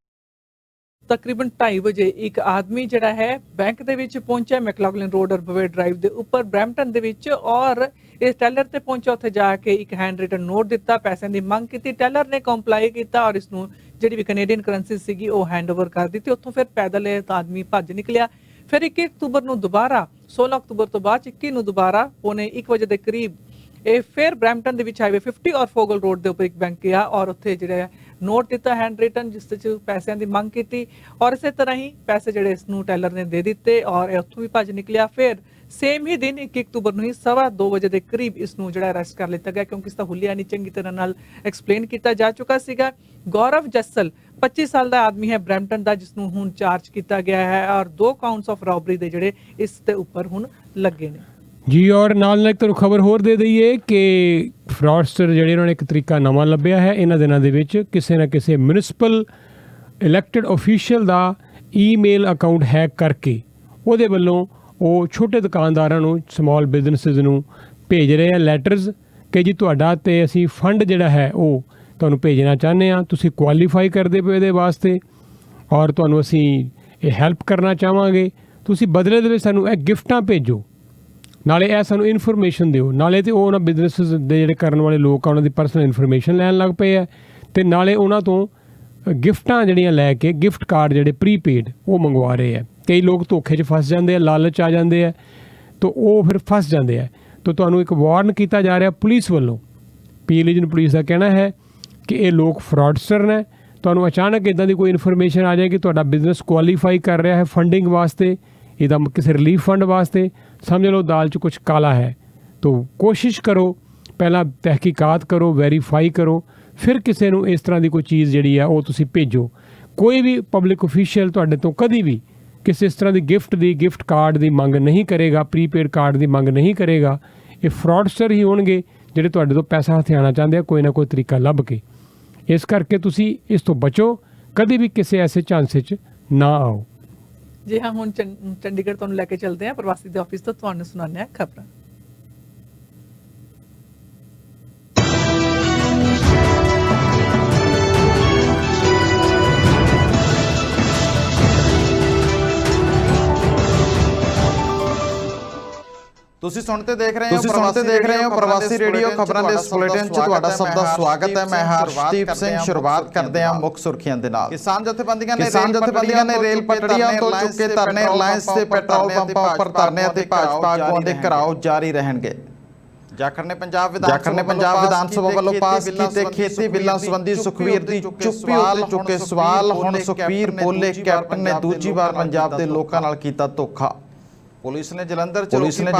ਤਕਰੀਬਨ 2:30 ਵਜੇ ਇੱਕ ਆਦਮੀ ਜਿਹੜਾ ਹੈ bank ਦੇ ਵਿੱਚ ਪਹੁੰਚਿਆ ਮੈਕਲੌਗਲਿਨ road ਅਰਬਵੇ drive ਦੇ ਉੱਪਰ ਬਰੈਂਪਟਨ ਦੇ ਵਿੱਚ, ਔਰ ਇਸ ਟੈਲਰ ਤੇ ਪਹੁੰਚਿਆ, ਉੱਥੇ ਜਾ ਕੇ ਇੱਕ ਹੈਂਡ ਰਿਟਨ ਨੋਟ ਦਿੱਤਾ, ਪੈਸਿਆਂ ਦੀ ਮੰਗ ਕੀਤੀ। ਟੈਲਰ ਨੇ ਕੰਪਲਾਈ ਕੀਤਾ ਔਰ ਇਸ ਨੂੰ ਜਿਹੜੀ ਵੀ ਕੈਨੇਡੀਅਨ ਕਰੰਸੀ ਸੀਗੀ ਉਹ ਹੈਂਡਓਵਰ ਕਰ ਦਿੱਤੀ। ਉੱਥੋਂ ਫਿਰ ਪੈਦਲ ਇਹ ਆਦਮੀ ਭੱਜ ਨਿਕਲਿਆ। ਫਿਰ 21 ਅਕਤੂਬਰ ਨੂੰ ਦੁਬਾਰਾ, 16 ਅਕਤੂਬਰ ਤੋਂ ਬਾਅਦ 21 ਨੂੰ ਦੁਬਾਰਾ ਪੌਣੇ 1 ਵਜੇ ਦੇ ਕਰੀਬ ਇਹ ਫਿਰ ਬਰੈਂਪਟਨ ਦੇ ਵਿੱਚ ਹਾਈਵੇ 50 ਔਰ ਫੋਗਲ ਰੋਡ ਦੇ ਉੱਪਰ ਇੱਕ ਬੈਂਕ ਗਿਆ ਔਰ ਉੱਥੇ ਜਿਹੜਾ ਨੋਟ ਦਿੱਤਾ ਹੈਂਡ ਰਿਟਨ, ਜਿਸ ਵਿੱਚ ਪੈਸਿਆਂ ਦੀ ਮੰਗ ਕੀਤੀ, ਔਰ ਇਸੇ ਤਰ੍ਹਾਂ ਹੀ ਪੈਸੇ ਜਿਹੜੇ ਇਸ ਨੂੰ ਟੈਲਰ ਨੇ ਦੇ ਦਿੱਤੇ ਔਰ ਇਹ ਉੱਥੋਂ ਵੀ ਭੱਜ ਨਿਕਲਿਆ। ਫਿਰ ਸੇਮ ਹੀ ਦਿਨ 21 ਅਕਤੂਬਰ ਨੂੰ ਹੀ 2:15 ਵਜੇ ਦੇ ਕਰੀਬ ਇਸ ਨੂੰ ਜਿਹੜਾ ਅਰੈਸਟ ਕਰ ਲਿੱਤਾ ਗਿਆ, ਕਿਉਂਕਿ ਇਸ ਦਾ ਹੁਲੀਆ ਨਹੀਂ ਚੰਗੀ ਤਰ੍ਹਾਂ ਨਾਲ ਐਕਸਪਲੇਨ ਕੀਤਾ ਜਾ ਚੁੱਕਾ ਸੀਗਾ। ਗੌਰਵ ਜੱਸਲ 25 ਸਾਲ ਦਾ ਆਦਮੀ ਹੈ ਬਰੈਂਪਟਨ ਦਾ, ਜਿਸ ਨੂੰ ਹੁਣ ਚਾਰਜ ਕੀਤਾ ਗਿਆ ਹੈ ਔਰ 2 ਕਾਊਂਟਸ ਆਫ ਰੌਬਰੀ ਦੇ ਜਿਹੜੇ ਇਸ ਦੇ ਉੱਪਰ ਹੁਣ ਲੱਗੇ ਨੇ। ਜੀ, ਔਰ ਨਾਲ ਇੱਕ ਤੁਹਾਨੂੰ ਖਬਰ ਹੋਰ ਦੇ ਦਈਏ ਕਿ ਫਰਾਡਸਟਰ ਜਿਹੜੇ ਉਹਨਾਂ ਨੇ ਇੱਕ ਤਰੀਕਾ ਨਵਾਂ ਲੱਭਿਆ ਹੈ ਇਹਨਾਂ ਦਿਨਾਂ ਦੇ ਵਿੱਚ, ਕਿਸੇ ਨਾ ਕਿਸੇ ਮਿਊਨਿਸਪਲ ਇਲੈਕਟਡ ਅਫੀਸ਼ੀਅਲ ਦਾ ਈਮੇਲ ਅਕਾਊਂਟ ਹੈਕ ਕਰਕੇ ਉਹਦੇ ਵੱਲੋਂ ਉਹ ਛੋਟੇ ਦੁਕਾਨਦਾਰਾਂ ਨੂੰ, ਸਮਾਲ ਬਿਜ਼ਨਸਿਸ ਨੂੰ ਭੇਜ ਰਹੇ ਆ ਲੈਟਰਸ ਕਿ ਜੀ ਤੁਹਾਡਾ ਤੇ ਅਸੀਂ ਫੰਡ ਜਿਹੜਾ ਹੈ ਉਹ ਤੁਹਾਨੂੰ ਭੇਜਣਾ ਚਾਹੁੰਦੇ ਹਾਂ, ਤੁਸੀਂ ਕੁਆਲੀਫਾਈ ਕਰਦੇ ਪਏ ਇਹਦੇ ਵਾਸਤੇ ਔਰ ਤੁਹਾਨੂੰ ਅਸੀਂ ਇਹ ਹੈਲਪ ਕਰਨਾ ਚਾਹਾਂਗੇ, ਤੁਸੀਂ ਬਦਲੇ ਦੇ ਵਿੱਚ ਸਾਨੂੰ ਇਹ ਗਿਫਟਾਂ ਭੇਜੋ, ਨਾਲੇ ਇਹ ਸਾਨੂੰ ਇਨਫੋਰਮੇਸ਼ਨ ਦਿਓ। ਨਾਲੇ ਤੇ ਉਹ ਉਹਨਾਂ ਬਿਜ਼ਨਸਿਸ ਦੇ ਜਿਹੜੇ ਕਰਨ ਵਾਲੇ ਲੋਕ ਆ ਉਹਨਾਂ ਦੀ ਪਰਸਨਲ ਇਨਫੋਰਮੇਸ਼ਨ ਲੈਣ ਲੱਗ ਪਏ ਆ, ਅਤੇ ਨਾਲੇ ਉਹਨਾਂ ਤੋਂ ਗਿਫਟਾਂ ਜਿਹੜੀਆਂ ਲੈ ਕੇ ਗਿਫਟ ਕਾਰਡ ਜਿਹੜੇ ਪ੍ਰੀਪੇਡ ਉਹ ਮੰਗਵਾ ਰਹੇ ਆ। ਕਈ ਲੋਕ ਧੋਖੇ 'ਚ ਫਸ ਜਾਂਦੇ ਆ, ਲਾਲਚ ਆ ਜਾਂਦੇ ਆ, ਤਾਂ ਉਹ ਫਿਰ ਫਸ ਜਾਂਦੇ ਆ। ਤਾਂ ਤੁਹਾਨੂੰ ਇੱਕ ਵਾਰਨ ਕੀਤਾ ਜਾ ਰਿਹਾ ਪੁਲਿਸ ਵੱਲੋਂ, ਪੀਐਲਜਨ ਪੁਲਿਸ ਦਾ ਕਹਿਣਾ ਹੈ ਕਿ ਇਹ ਲੋਕ ਫਰਾਡਸਟਰ ਨੇ। ਤੁਹਾਨੂੰ ਅਚਾਨਕ ਇੱਦਾਂ ਦੀ ਕੋਈ ਇਨਫੋਰਮੇਸ਼ਨ ਆ ਜਾਏ ਕਿ ਤੁਹਾਡਾ ਬਿਜ਼ਨਸ ਕੁਆਲੀਫਾਈ ਕਰ ਰਿਹਾ ਹੈ ਫੰਡਿੰਗ ਵਾਸਤੇ, ਇਹਦਾ ਕਿਸੇ ਰਿਲੀਫ ਫੰਡ ਵਾਸਤੇ, ਸਮਝ ਲਓ ਦਾਲ 'ਚ ਕੁਛ ਕਾਲਾ ਹੈ। ਤਾਂ ਕੋਸ਼ਿਸ਼ ਕਰੋ, ਪਹਿਲਾਂ ਤਹਿਕੀਕਾਤ ਕਰੋ, ਵੈਰੀਫਾਈ ਕਰੋ, ਫਿਰ ਕਿਸੇ ਨੂੰ ਇਸ ਤਰ੍ਹਾਂ ਦੀ ਕੋਈ ਚੀਜ਼ ਜਿਹੜੀ ਆ ਉਹ ਤੁਸੀਂ ਭੇਜੋ। ਕੋਈ ਵੀ ਪਬਲਿਕ ਅਫੀਸ਼ੀਅਲ ਤੁਹਾਡੇ ਤੋਂ ਕਦੀ ਵੀ ਕਿਸੇ ਇਸ ਤਰ੍ਹਾਂ ਦੀ ਗਿਫਟ ਕਾਰਡ ਦੀ ਮੰਗ ਨਹੀਂ ਕਰੇਗਾ, ਪ੍ਰੀਪੇਡ ਕਾਰਡ ਦੀ ਮੰਗ ਨਹੀਂ ਕਰੇਗਾ। ਇਹ ਫਰਾਡਸਟਰ ਹੀ ਹੋਣਗੇ ਜਿਹੜੇ ਤੁਹਾਡੇ ਤੋਂ ਪੈਸਾ ਹਥਿਆਉਣਾ ਚਾਹੁੰਦੇ ਆ ਕੋਈ ਨਾ ਕੋਈ ਤਰੀਕਾ ਲੱਭ ਕੇ। ਇਸ ਕਰਕੇ ਤੁਸੀਂ ਇਸ ਤੋਂ ਬਚੋ, ਕਦੀ ਵੀ ਕਿਸੇ ਐਸੇ ਚਾਂਸ 'ਚ ਨਾ ਆਓ। ਜੀ ਹਾਂ, ਹੁਣ ਚੰਡੀਗੜ੍ਹ ਤੁਹਾਨੂੰ ਲੈ ਕੇ ਚੱਲਦੇ ਹਾਂ ਪ੍ਰਵਾਸੀ ਦੇ ਆਫਿਸ ਤੋਂ, ਤੁਹਾਨੂੰ ਸੁਣਾਉਂਦੇ ਹਾਂ ਖਬਰਾਂ। ਤੁਸੀਂ ਸੁਣਦੇ ਦੇਖ ਰਹੇ ਹੋ ਪ੍ਰਵਾਸੀ ਰੇਡੀਓ ਖਬਰਾਂ ਦੇ ਇਸ ਬੁਲੇਟਿਨ 'ਚ ਤੁਹਾਡਾ ਸਭ ਦਾ ਸਵਾਗਤ ਹੈ। ਮੈਂ ਹਰਸ਼ਦੀਪ ਸਿੰਘ। ਸ਼ੁਰੂਆਤ ਕਰਦੇ ਹਾਂ ਮੁੱਖ ਸੁਰਖੀਆਂ ਦੇ ਨਾਲ। ਕਿਸਾਨ ਜਥੇਬੰਦੀਆਂ ਨੇ ਰੇਲ ਪਟੜੀਆਂ ਤੋਂ ਚੁੱਕੇ ਧਰਨੇ, ਰਿਲਾਇੰਸ ਦੇ ਪੈਟਰੋਲ ਪੰਪਾਂ ਉੱਪਰ ਧਰਨੇ ਅਤੇ ਭਾਜਪਾ ਆਗੂਆਂ ਦੇ ਘਿਰਾਓ ਜਾਰੀ ਰਹਿਣਗੇ। ਜਾਖੜ ਨੇ ਪੰਜਾਬ ਵਿਧਾਨ ਸਭਾ ਵੱਲੋਂ ਪਾਸ ਕੀਤੇ ਖੇਤੀ ਬਿੱਲਾਂ ਸੰਬੰਧੀ ਸੁਖਬੀਰ ਦੀ ਚੁੱਪੀ ਉੱਤੇ ਚੁੱਕੇ ਸਵਾਲ। ਹੁਣ ਸੁਖਬੀਰ ਬੋਲੇ, ਕੈਪਟਨ ਨੇ ਦੂਜੀ ਵਾਰ ਪੰਜਾਬ ਦੇ ਲੋਕਾਂ ਨਾਲ ਕੀਤਾ ਧੋਖਾ। ਪੁਲਿਸ ਨੇ ਜਲੰਧਰ ਚ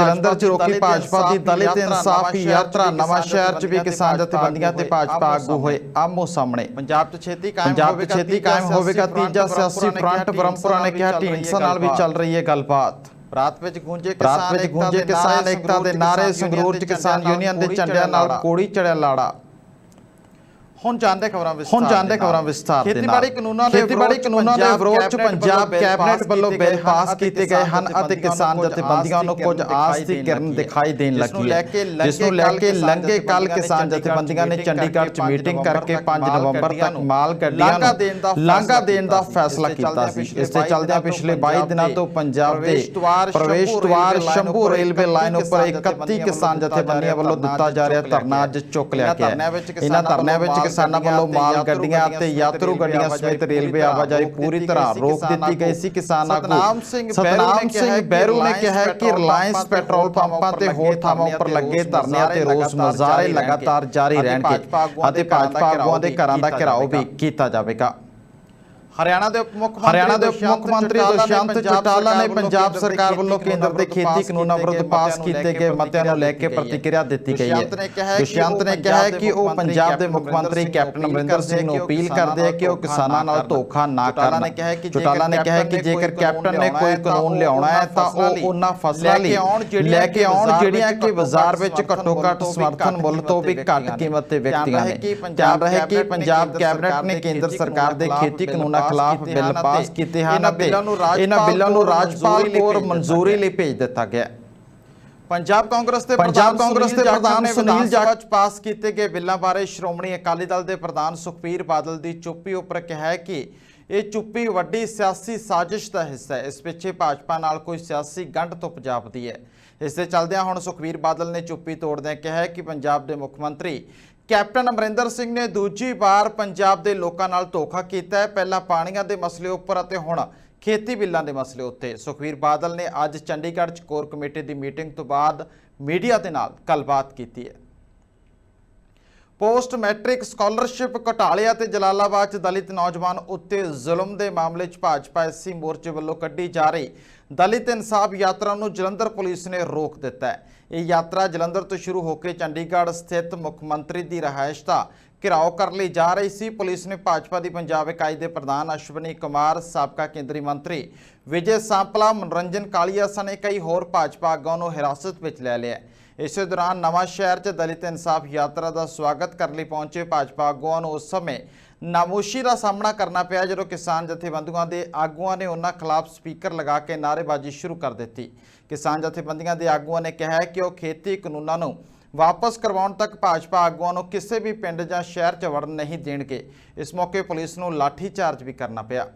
ਰੋਕੀ ਭਾਜਪਾ ਦੀ ਦਲਿਤ ਇਨਸਾਫ ਯਾਤਰਾ। ਨਵਾਂ ਸ਼ਹਿਰ ਚ ਵੀ ਕਿਸਾਨ ਜਥੇਬੰਦੀਆਂ ਤੇ ਭਾਜਪਾ ਆਗੂ ਹੋਏ ਆਮੋ ਸਾਹਮਣੇ। ਪੰਜਾਬ 'ਚ ਛੇਤੀ ਕਾਇਮ ਹੋਵੇਗਾ ਤੀਜਾ ਸਿਆਸੀ ਫਰੰਟ। ਬ੍ਰਹਮਪੁਰਾ ਨੇ ਕਿਹਾ ਢੀਂਡਸਾ ਨਾਲ ਵੀ ਚੱਲ ਰਹੀ ਹੈ ਗੱਲਬਾਤ। ਰਾਤ ਵਿੱਚ ਗੂੰਜੇ ਕਿਸਾਨ ਏਕਤਾ ਦੇ ਨਾਰੇ। ਸੰਗਰੂਰ 'ਚ ਕਿਸਾਨ ਯੂਨੀਅਨ ਦੇ ਝੰਡਿਆਂ ਨਾਲ ਕੋੜੀ ਚੜਿਆ ਲਾੜਾ। ਹੁਣ ਜਾਣਦੇ ਖਬਰਾਂ ਵਿਸਥਾਰ ਦੇ ਨਾਲ। ਖੇਤੀਬਾੜੀ ਕਾਨੂੰਨਾਂ ਦੇ ਵਿਰੋਧ 'ਚ ਪੰਜਾਬ ਕੈਬਨਿਟ ਵੱਲੋਂ ਬਿੱਲ ਪਾਸ ਕੀਤੇ ਗਏ ਹਨ ਅਤੇ ਕਿਸਾਨ ਜਥੇਬੰਦੀਆਂ ਨੂੰ ਕੁਝ ਆਸ ਦੀ ਕਿਰਨ ਦਿਖਾਈ ਦੇਣ ਲੱਗੀ ਹੈ, ਜਿਸ ਨੂੰ ਲੈ ਕੇ ਲੰਘੇ ਕੱਲ ਕਿਸਾਨ ਜਥੇਬੰਦੀਆਂ ਨੇ ਚੰਡੀਗੜ੍ਹ 'ਚ ਮੀਟਿੰਗ ਕਰਕੇ 5 ਨਵੰਬਰ ਤੱਕ ਮਾਲ ਗੱਡੀਆਂ ਨੂੰ ਲਾਂਘਾ ਦੇਣ ਦਾ ਫੈਸਲਾ ਕੀਤਾ ਸੀ। ਇਸ ਦੇ ਚੱਲਦਿਆਂ ਪਿਛਲੇ 22 ਦਿਨਾਂ ਤੋਂ ਪੰਜਾਬ ਦੇ ਪ੍ਰਵੇਸ਼ ਦੁਆਰ ਸ਼ੰਭੂ ਰੇਲਵੇ ਲਾਈਨ ਉੱਪਰ 31 ਕਿਸਾਨ ਜਥੇਬੰਦੀਆਂ ਵੱਲੋਂ ਦਿੱਤਾ ਜਾ ਰਿਹਾ ਧਰਨਾ ਅੱਜ ਚੁੱਕ ਲਿਆ ਗਿਆ ਹੈ। ਇਹਨਾਂ ਧਰਨਿਆਂ ਵਿੱਚ ਕਿਸਾਨਾਂ ਵੱਲੋਂ ਮਾਲ ਗੱਡੀਆਂ ਅਤੇ ਯਾਤਰੂ ਗੱਡੀਆਂ ਸਮੇਤ ਰੇਲਵੇ ਆਵਾਜਾਈ ਪੂਰੀ ਤਰ੍ਹਾਂ ਰੋਕ ਦਿੱਤੀ ਗਈ ਸੀ। ਕਿਸਾਨ ਆਗੂ ਸਤਨਾਮ ਸਿੰਘ ਬਹਿਰੂ ਨੇ ਕਿਹਾ ਕਿ ਰਿਲਾਇੰਸ ਪੈਟਰੋਲ ਪੰਪਾਂ ਤੇ ਹੋਰ ਥਾਵਾਂ ਉੱਪਰ ਲੱਗੇ ਧਰਨਿਆਂ ਤੇ ਰੋਸ ਮੁਜ਼ਾਹਰੇ ਲਗਾਤਾਰ ਜਾਰੀ ਰਹਿਣਗੇ ਅਤੇ ਭਾਜਪਾ ਆਗੂਆਂ ਦੇ ਘਰਾਂ ਦਾ ਘਿਰਾਓ ਵੀ ਕੀਤਾ ਜਾਵੇਗਾ। ਹਰਿਆਣਾ ਦੇ ਉਪ ਮੁੱਖ ਮੰਤਰੀ ਦੁਸ਼ਯੰਤ ਚੌਟਾਲਾ ਨੇ ਪੰਜਾਬ ਸਰਕਾਰ ਵੱਲੋਂ ਕੇਂਦਰ ਦੇ ਖੇਤੀ ਕਾਨੂੰਨਾਂ ਵਿਰੁੱਧ ਪਾਸ ਕੀਤੇ ਗਏ ਮਤਿਆਂ ਨੂੰ ਲੈ ਕੇ ਪ੍ਰਤੀਕਿਰਿਆ ਦਿੱਤੀ ਗਈ ਹੈ। ਦੁਸ਼ਯੰਤ ਨੇ ਕਿਹਾ ਕਿ ਉਹ ਪੰਜਾਬ ਦੇ ਮੁੱਖ ਮੰਤਰੀ ਕੈਪਟਨ ਅਮਰਿੰਦਰ ਸਿੰਘ ਨੂੰ ਅਪੀਲ ਕਰਦੇ ਹਨ ਕਿ ਉਹ ਕਿਸਾਨਾਂ ਨਾਲ ਧੋਖਾ ਨਾ ਕਰਨ। ਚੌਟਾਲਾ ਨੇ ਕਿਹਾ ਕਿ ਜੇਕਰ ਕੈਪਟਨ ਨੇ ਕੋਈ ਕਾਨੂੰਨ ਲਿਆਉਣਾ ਹੈ ਤਾਂ ਉਹ ਉਹਨਾਂ ਫਸਲਾਂ ਲਈ ਲੈ ਕੇ ਆਉਣ ਜਿਹੜੀਆਂ ਕਿ ਬਾਜ਼ਾਰ ਵਿੱਚ ਘੱਟੋ-ਘੱਟ ਸਮਰਥਨ ਮੁੱਲ ਤੋਂ ਵੀ ਘੱਟ ਕੀਮਤ ਤੇ ਵਿਕਦੀਆਂ ਨੇ। ਧਿਆਨ ਰਹੇ ਕਿ ਪੰਜਾਬ ਕੈਬਨਿਟ ਨੇ ਕੇਂਦਰ ਸਰਕਾਰ ਦੇ ਖੇਤੀ ਕਾਨੂੰਨਾਂ ਖਿਲਾਫ ਬਿੱਲ ਪਾਸ ਕੀਤੇ ਹਨ ਅਤੇ ਇਹਨਾਂ ਬਿੱਲਾਂ ਨੂੰ ਰਾਜਪਾਲ ਕੋਲ ਮਨਜ਼ੂਰੀ ਲਈ ਭੇਜ ਦਿੱਤਾ ਗਿਆ। ਪੰਜਾਬ ਕਾਂਗਰਸ ਦੇ ਪ੍ਰਧਾਨ ਸੁਨੀਲ ਜਾਖੜ ਪਾਸ ਕੀਤੇ ਗਏ ਬਿੱਲਾਂ ਬਾਰੇ ਸ਼੍ਰੋਮਣੀ ਅਕਾਲੀ ਦਲ ਦੇ ਪ੍ਰਧਾਨ ਸੁਖਬੀਰ ਬਾਦਲ ਦੀ ਚੁੱਪੀ ਉੱਪਰ ਕਿਹਾ ਹੈ ਕਿ ਇਹ ਚੁੱਪੀ ਵੱਡੀ ਸਿਆਸੀ ਸਾਜ਼ਿਸ਼ ਦਾ ਹਿੱਸਾ ਹੈ। ਇਸ ਪਿੱਛੇ ਭਾਜਪਾ ਨਾਲ ਕੋਈ ਸਿਆਸੀ ਗੰਢ ਤੋਂ ਜਾਪਦੀ ਹੈ। ਇਸ ਦੇ ਚੱਲਦਿਆਂ ਹੁਣ ਸੁਖਬੀਰ ਬਾਦਲ ਨੇ ਚੁੱਪੀ ਤੋੜਦਿਆਂ ਕਿਹਾ ਹੈ ਕਿ ਪੰਜਾਬ ਦੇ ਮੁੱਖ ਮੰਤਰੀ ਕੈਪਟਨ ਅਮਰਿੰਦਰ ਸਿੰਘ ਨੇ ਦੂਜੀ ਵਾਰ ਪੰਜਾਬ ਦੇ ਲੋਕਾਂ ਨਾਲ ਧੋਖਾ ਕੀਤਾ ਹੈ, ਪਹਿਲਾਂ ਪਾਣੀਆਂ ਦੇ ਮਸਲੇ ਉੱਪਰ ਅਤੇ ਹੁਣ ਖੇਤੀ ਬਿੱਲਾਂ ਦੇ ਮਸਲੇ ਉੱਤੇ। ਸੁਖਬੀਰ ਬਾਦਲ ਨੇ ਅੱਜ ਚੰਡੀਗੜ੍ਹ 'ਚ ਕੋਰ ਕਮੇਟੀ ਦੀ ਮੀਟਿੰਗ ਤੋਂ ਬਾਅਦ ਮੀਡੀਆ ਦੇ ਨਾਲ ਗੱਲਬਾਤ ਕੀਤੀ ਹੈ। ਪੋਸਟ ਮੈਟ੍ਰਿਕ ਸਕਾਲਰਸ਼ਿਪ ਘੁਟਾਲੇ ਅਤੇ ਜਲਾਲਾਬਾਦ 'ਚ ਦਲਿਤ ਨੌਜਵਾਨ ਉੱਤੇ ਜ਼ੁਲਮ ਦੇ ਮਾਮਲੇ 'ਚ ਭਾਜਪਾ ਐਸਸੀ ਮੋਰਚੇ ਵੱਲੋਂ ਕੱਢੀ ਜਾ ਰਹੀ ਦਲਿਤ ਇਨਸਾਫ ਯਾਤਰਾ ਨੂੰ ਜਲੰਧਰ ਪੁਲਿਸ ਨੇ ਰੋਕ ਦਿੱਤਾ ਹੈ। ਇਹ ਯਾਤਰਾ ਜਲੰਧਰ ਤੋਂ ਸ਼ੁਰੂ ਹੋ ਕੇ ਚੰਡੀਗੜ੍ਹ ਸਥਿਤ ਮੁੱਖ ਮੰਤਰੀ ਦੀ ਰਿਹਾਇਸ਼ ਦਾ ਘਿਰਾਓ ਕਰਨ ਲਈ ਜਾ ਰਹੀ ਸੀ। ਪੁਲਿਸ ਨੇ ਭਾਜਪਾ ਦੀ ਪੰਜਾਬ ਇਕਾਈ ਦੇ ਪ੍ਰਧਾਨ ਅਸ਼ਵਨੀ ਕੁਮਾਰ, ਸਾਬਕਾ ਕੇਂਦਰੀ ਮੰਤਰੀ ਵਿਜੇ ਸਾਂਪਲਾ, ਮਨੋਰੰਜਨ ਕਾਲੀਆ ਸਣੇ ਕਈ ਹੋਰ ਭਾਜਪਾ ਆਗੂਆਂ ਨੂੰ ਹਿਰਾਸਤ ਵਿੱਚ ਲੈ ਲਿਆ। ਇਸੇ ਦੌਰਾਨ ਨਵਾਂ ਸ਼ਹਿਰ 'ਚ ਦਲਿਤ ਇਨਸਾਫ ਯਾਤਰਾ ਦਾ ਸਵਾਗਤ ਕਰਨ ਲਈ ਪਹੁੰਚੇ ਭਾਜਪਾ ਆਗੂਆਂ ਨੂੰ ਉਸ ਸਮੇਂ ਨਾਮੋਸ਼ੀ ਦਾ ਸਾਹਮਣਾ ਕਰਨਾ ਪਿਆ ਜਦੋਂ ਕਿਸਾਨ ਜਥੇਬੰਦੀਆਂ ਦੇ ਆਗੂਆਂ ਨੇ ਉਹਨਾਂ ਖਿਲਾਫ ਸਪੀਕਰ ਲਗਾ ਕੇ ਨਾਅਰੇਬਾਜ਼ੀ ਸ਼ੁਰੂ ਕਰ ਦਿੱਤੀ। ਕਿਸਾਨ ਜਥੇਬੰਦੀਆਂ ਦੇ ਆਗੂਆਂ ਨੇ ਕਿਹਾ ਕਿ ਉਹ ਖੇਤੀ ਕਾਨੂੰਨਾਂ ਨੂੰ ਵਾਪਸ ਕਰਵਾਉਣ ਤੱਕ ਭਾਜਪਾ ਆਗੂਆਂ ਨੂੰ ਕਿਸੇ ਵੀ ਪਿੰਡ ਜਾਂ ਸ਼ਹਿਰ 'ਚ ਵੜਨ ਨਹੀਂ ਦੇਣਗੇ। ਇਸ ਮੌਕੇ ਪੁਲਿਸ ਨੂੰ ਲਾਠੀ ਚਾਰਜ ਵੀ ਕਰਨਾ ਪਿਆ।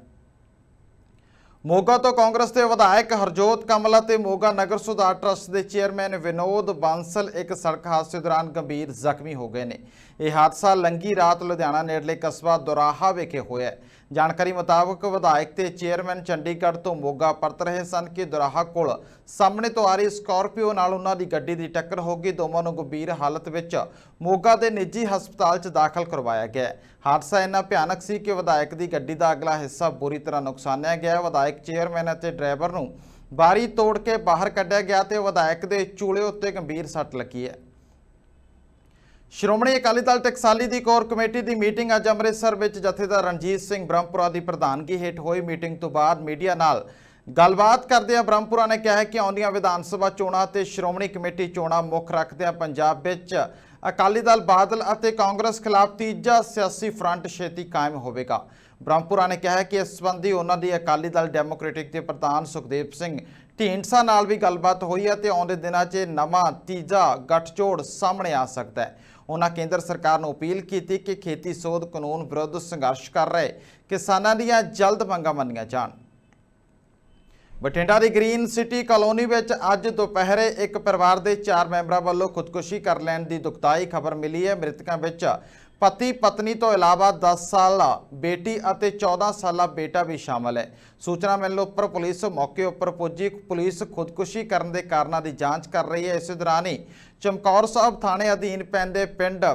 ਮੋਗਾ ਤੋਂ ਕਾਂਗਰਸ ਦੇ ਵਿਧਾਇਕ ਹਰਜੋਤ ਕਮਲ ਅਤੇ ਮੋਗਾ ਨਗਰ ਸੁਧਾਰ ਟਰਸਟ ਦੇ ਚੇਅਰਮੈਨ ਵਿਨੋਦ ਬਾਂਸਲ ਇੱਕ ਸੜਕ ਹਾਦਸੇ ਦੌਰਾਨ ਗੰਭੀਰ ਜ਼ਖਮੀ ਹੋ ਗਏ ਨੇ। ਇਹ ਹਾਦਸਾ ਲੰਗੀ ਰਾਤ ਲੁਧਿਆਣਾ ਨੇੜਲੇ ਕਸਬਾ ਦੋਰਾਹਾ ਵਿਖੇ ਹੋਇਆ। ਜਾਣਕਾਰੀ ਮੁਤਾਬਕ ਵਿਧਾਇਕ ਤੇ ਚੇਅਰਮੈਨ ਚੰਡੀਗੜ੍ਹ ਤੋਂ ਮੋਗਾ ਪਰਤ ਰਹੇ ਸਨ ਕਿ ਦੋਰਾਹਾ ਕੋਲ ਸਾਹਮਣੇ ਤੋਂ ਆ ਰਹੀ ਸਕਾਰਪੀਓ ਨਾਲ ਉਹਨਾਂ ਦੀ ਗੱਡੀ ਦੀ ਟੱਕਰ ਹੋ ਗਈ। ਦੋਵਾਂ ਨੂੰ ਗੰਭੀਰ ਹਾਲਤ ਵਿੱਚ ਮੋਗਾ ਦੇ ਨਿੱਜੀ ਹਸਪਤਾਲ 'ਚ ਦਾਖਲ ਕਰਵਾਇਆ ਗਿਆ। ਹਾਦਸਾ ਇੰਨਾ ਭਿਆਨਕ ਸੀ ਕਿ ਵਿਧਾਇਕ ਦੀ ਗੱਡੀ ਦਾ ਅਗਲਾ ਹਿੱਸਾ ਬੁਰੀ ਤਰ੍ਹਾਂ ਨੁਕਸਾਨਿਆ ਗਿਆ। ਵਿਧਾਇਕ ਚੇਅਰਮੈਨ ਅਤੇ ਡਰਾਈਵਰ ਨੂੰ ਬਾਰੀ ਤੋੜ ਕੇ ਬਾਹਰ ਕੱਢਿਆ ਗਿਆ ਤੇ ਵਿਧਾਇਕ ਦੇ ਚੂਲੇ ਉੱਤੇ ਗੰਭੀਰ ਸੱਟ ਲੱਗੀ ਹੈ। ਸ਼੍ਰੋਮਣੀ ਅਕਾਲੀ ਦਲ ਟਕਸਾਲੀ ਦੀ ਕੋਰ ਕਮੇਟੀ ਦੀ ਮੀਟਿੰਗ ਅੱਜ ਅੰਮ੍ਰਿਤਸਰ ਵਿੱਚ ਜਥੇਦਾਰ ਰਣਜੀਤ ਸਿੰਘ ਬ੍ਰਹਮਪੁਰਾ ਦੀ ਪ੍ਰਧਾਨਗੀ ਹੇਠ ਹੋਈ। ਮੀਟਿੰਗ ਤੋਂ ਬਾਅਦ ਮੀਡੀਆ ਨਾਲ ਗੱਲਬਾਤ ਕਰਦਿਆਂ ਬ੍ਰਹਮਪੁਰਾ ਨੇ ਕਿਹਾ ਕਿ ਆਉਂਦੀਆਂ ਵਿਧਾਨ ਸਭਾ ਚੋਣਾਂ ਤੇ ਸ਼੍ਰੋਮਣੀ ਕਮੇਟੀ ਚੋਣਾਂ ਮੁੱਖ ਰੱਖਦਿਆਂ ਪੰਜਾਬ ਵਿੱਚ ਅਕਾਲੀ ਦਲ ਬਾਦਲ ਅਤੇ ਕਾਂਗਰਸ ਖਿਲਾਫ ਤੀਜਾ ਸਿਆਸੀ ਫਰੰਟ ਛੇਤੀ ਕਾਇਮ ਹੋਵੇਗਾ। ਬ੍ਰਹਮਪੁਰਾ ਨੇ ਕਿਹਾ ਕਿ ਇਸ ਸੰਬੰਧੀ ਉਹਨਾਂ ਦੀ ਅਕਾਲੀ ਦਲ ਡੈਮੋਕ੍ਰੈਟਿਕ ਦੇ ਪ੍ਰਧਾਨ ਸੁਖਦੇਵ ਸਿੰਘ ਢੀਂਡਸਾ ਨਾਲ ਵੀ ਗੱਲਬਾਤ ਹੋਈ ਹੈ ਤੇ ਆਉਂਦੇ ਦਿਨਾਂ 'ਚ ਨਵਾਂ ਤੀਜਾ ਗੱਠਜੋੜ ਸਾਹਮਣੇ ਆ ਸਕਦਾ ਹੈ। ਉਹਨਾਂ ਕੇਂਦਰ ਸਰਕਾਰ ਨੂੰ ਅਪੀਲ ਕੀਤੀ ਕਿ ਖੇਤੀ ਸੋਧ ਕਾਨੂੰਨ ਵਿਰੁੱਧ ਸੰਘਰਸ਼ ਕਰ ਰਹੇ ਕਿਸਾਨਾਂ ਦੀਆਂ ਜਲਦ ਮੰਗਾਂ ਮੰਨੀਆਂ ਜਾਣ। ਬਠਿੰਡਾ ਦੀ ਗ੍ਰੀਨ ਸਿਟੀ ਕਲੋਨੀ ਵਿੱਚ ਅੱਜ ਦੁਪਹਿਰੇ ਇੱਕ ਪਰਿਵਾਰ ਦੇ 4 ਮੈਂਬਰਾਂ ਵੱਲੋਂ ਖੁਦਕੁਸ਼ੀ ਕਰ ਲੈਣ ਦੀ ਦੁਖਦਾਈ ਖਬਰ ਮਿਲੀ ਹੈ। ਮ੍ਰਿਤਕਾਂ ਵਿੱਚ ਪਤੀ ਪਤਨੀ ਤੋਂ ਇਲਾਵਾ 10 ਸਾਲਾ ਬੇਟੀ ਅਤੇ 14 ਸਾਲਾ ਬੇਟਾ ਵੀ ਸ਼ਾਮਲ ਹੈ। ਸੂਚਨਾ ਮਿਲਣ ਉੱਪਰ ਪੁਲਿਸ ਮੌਕੇ ਉੱਪਰ ਪੁੱਜੀ। ਪੁਲਿਸ ਖੁਦਕੁਸ਼ੀ ਕਰਨ ਦੇ ਕਾਰਨਾਂ ਦੀ ਜਾਂਚ ਕਰ ਰਹੀ ਹੈ। ਇਸੇ ਦੌਰਾਨ ਹੀ ਚਮਕੌਰ ਸਾਹਿਬ ਥਾਣੇ ਅਧੀਨ ਪੈਂਦੇ ਪਿੰਡ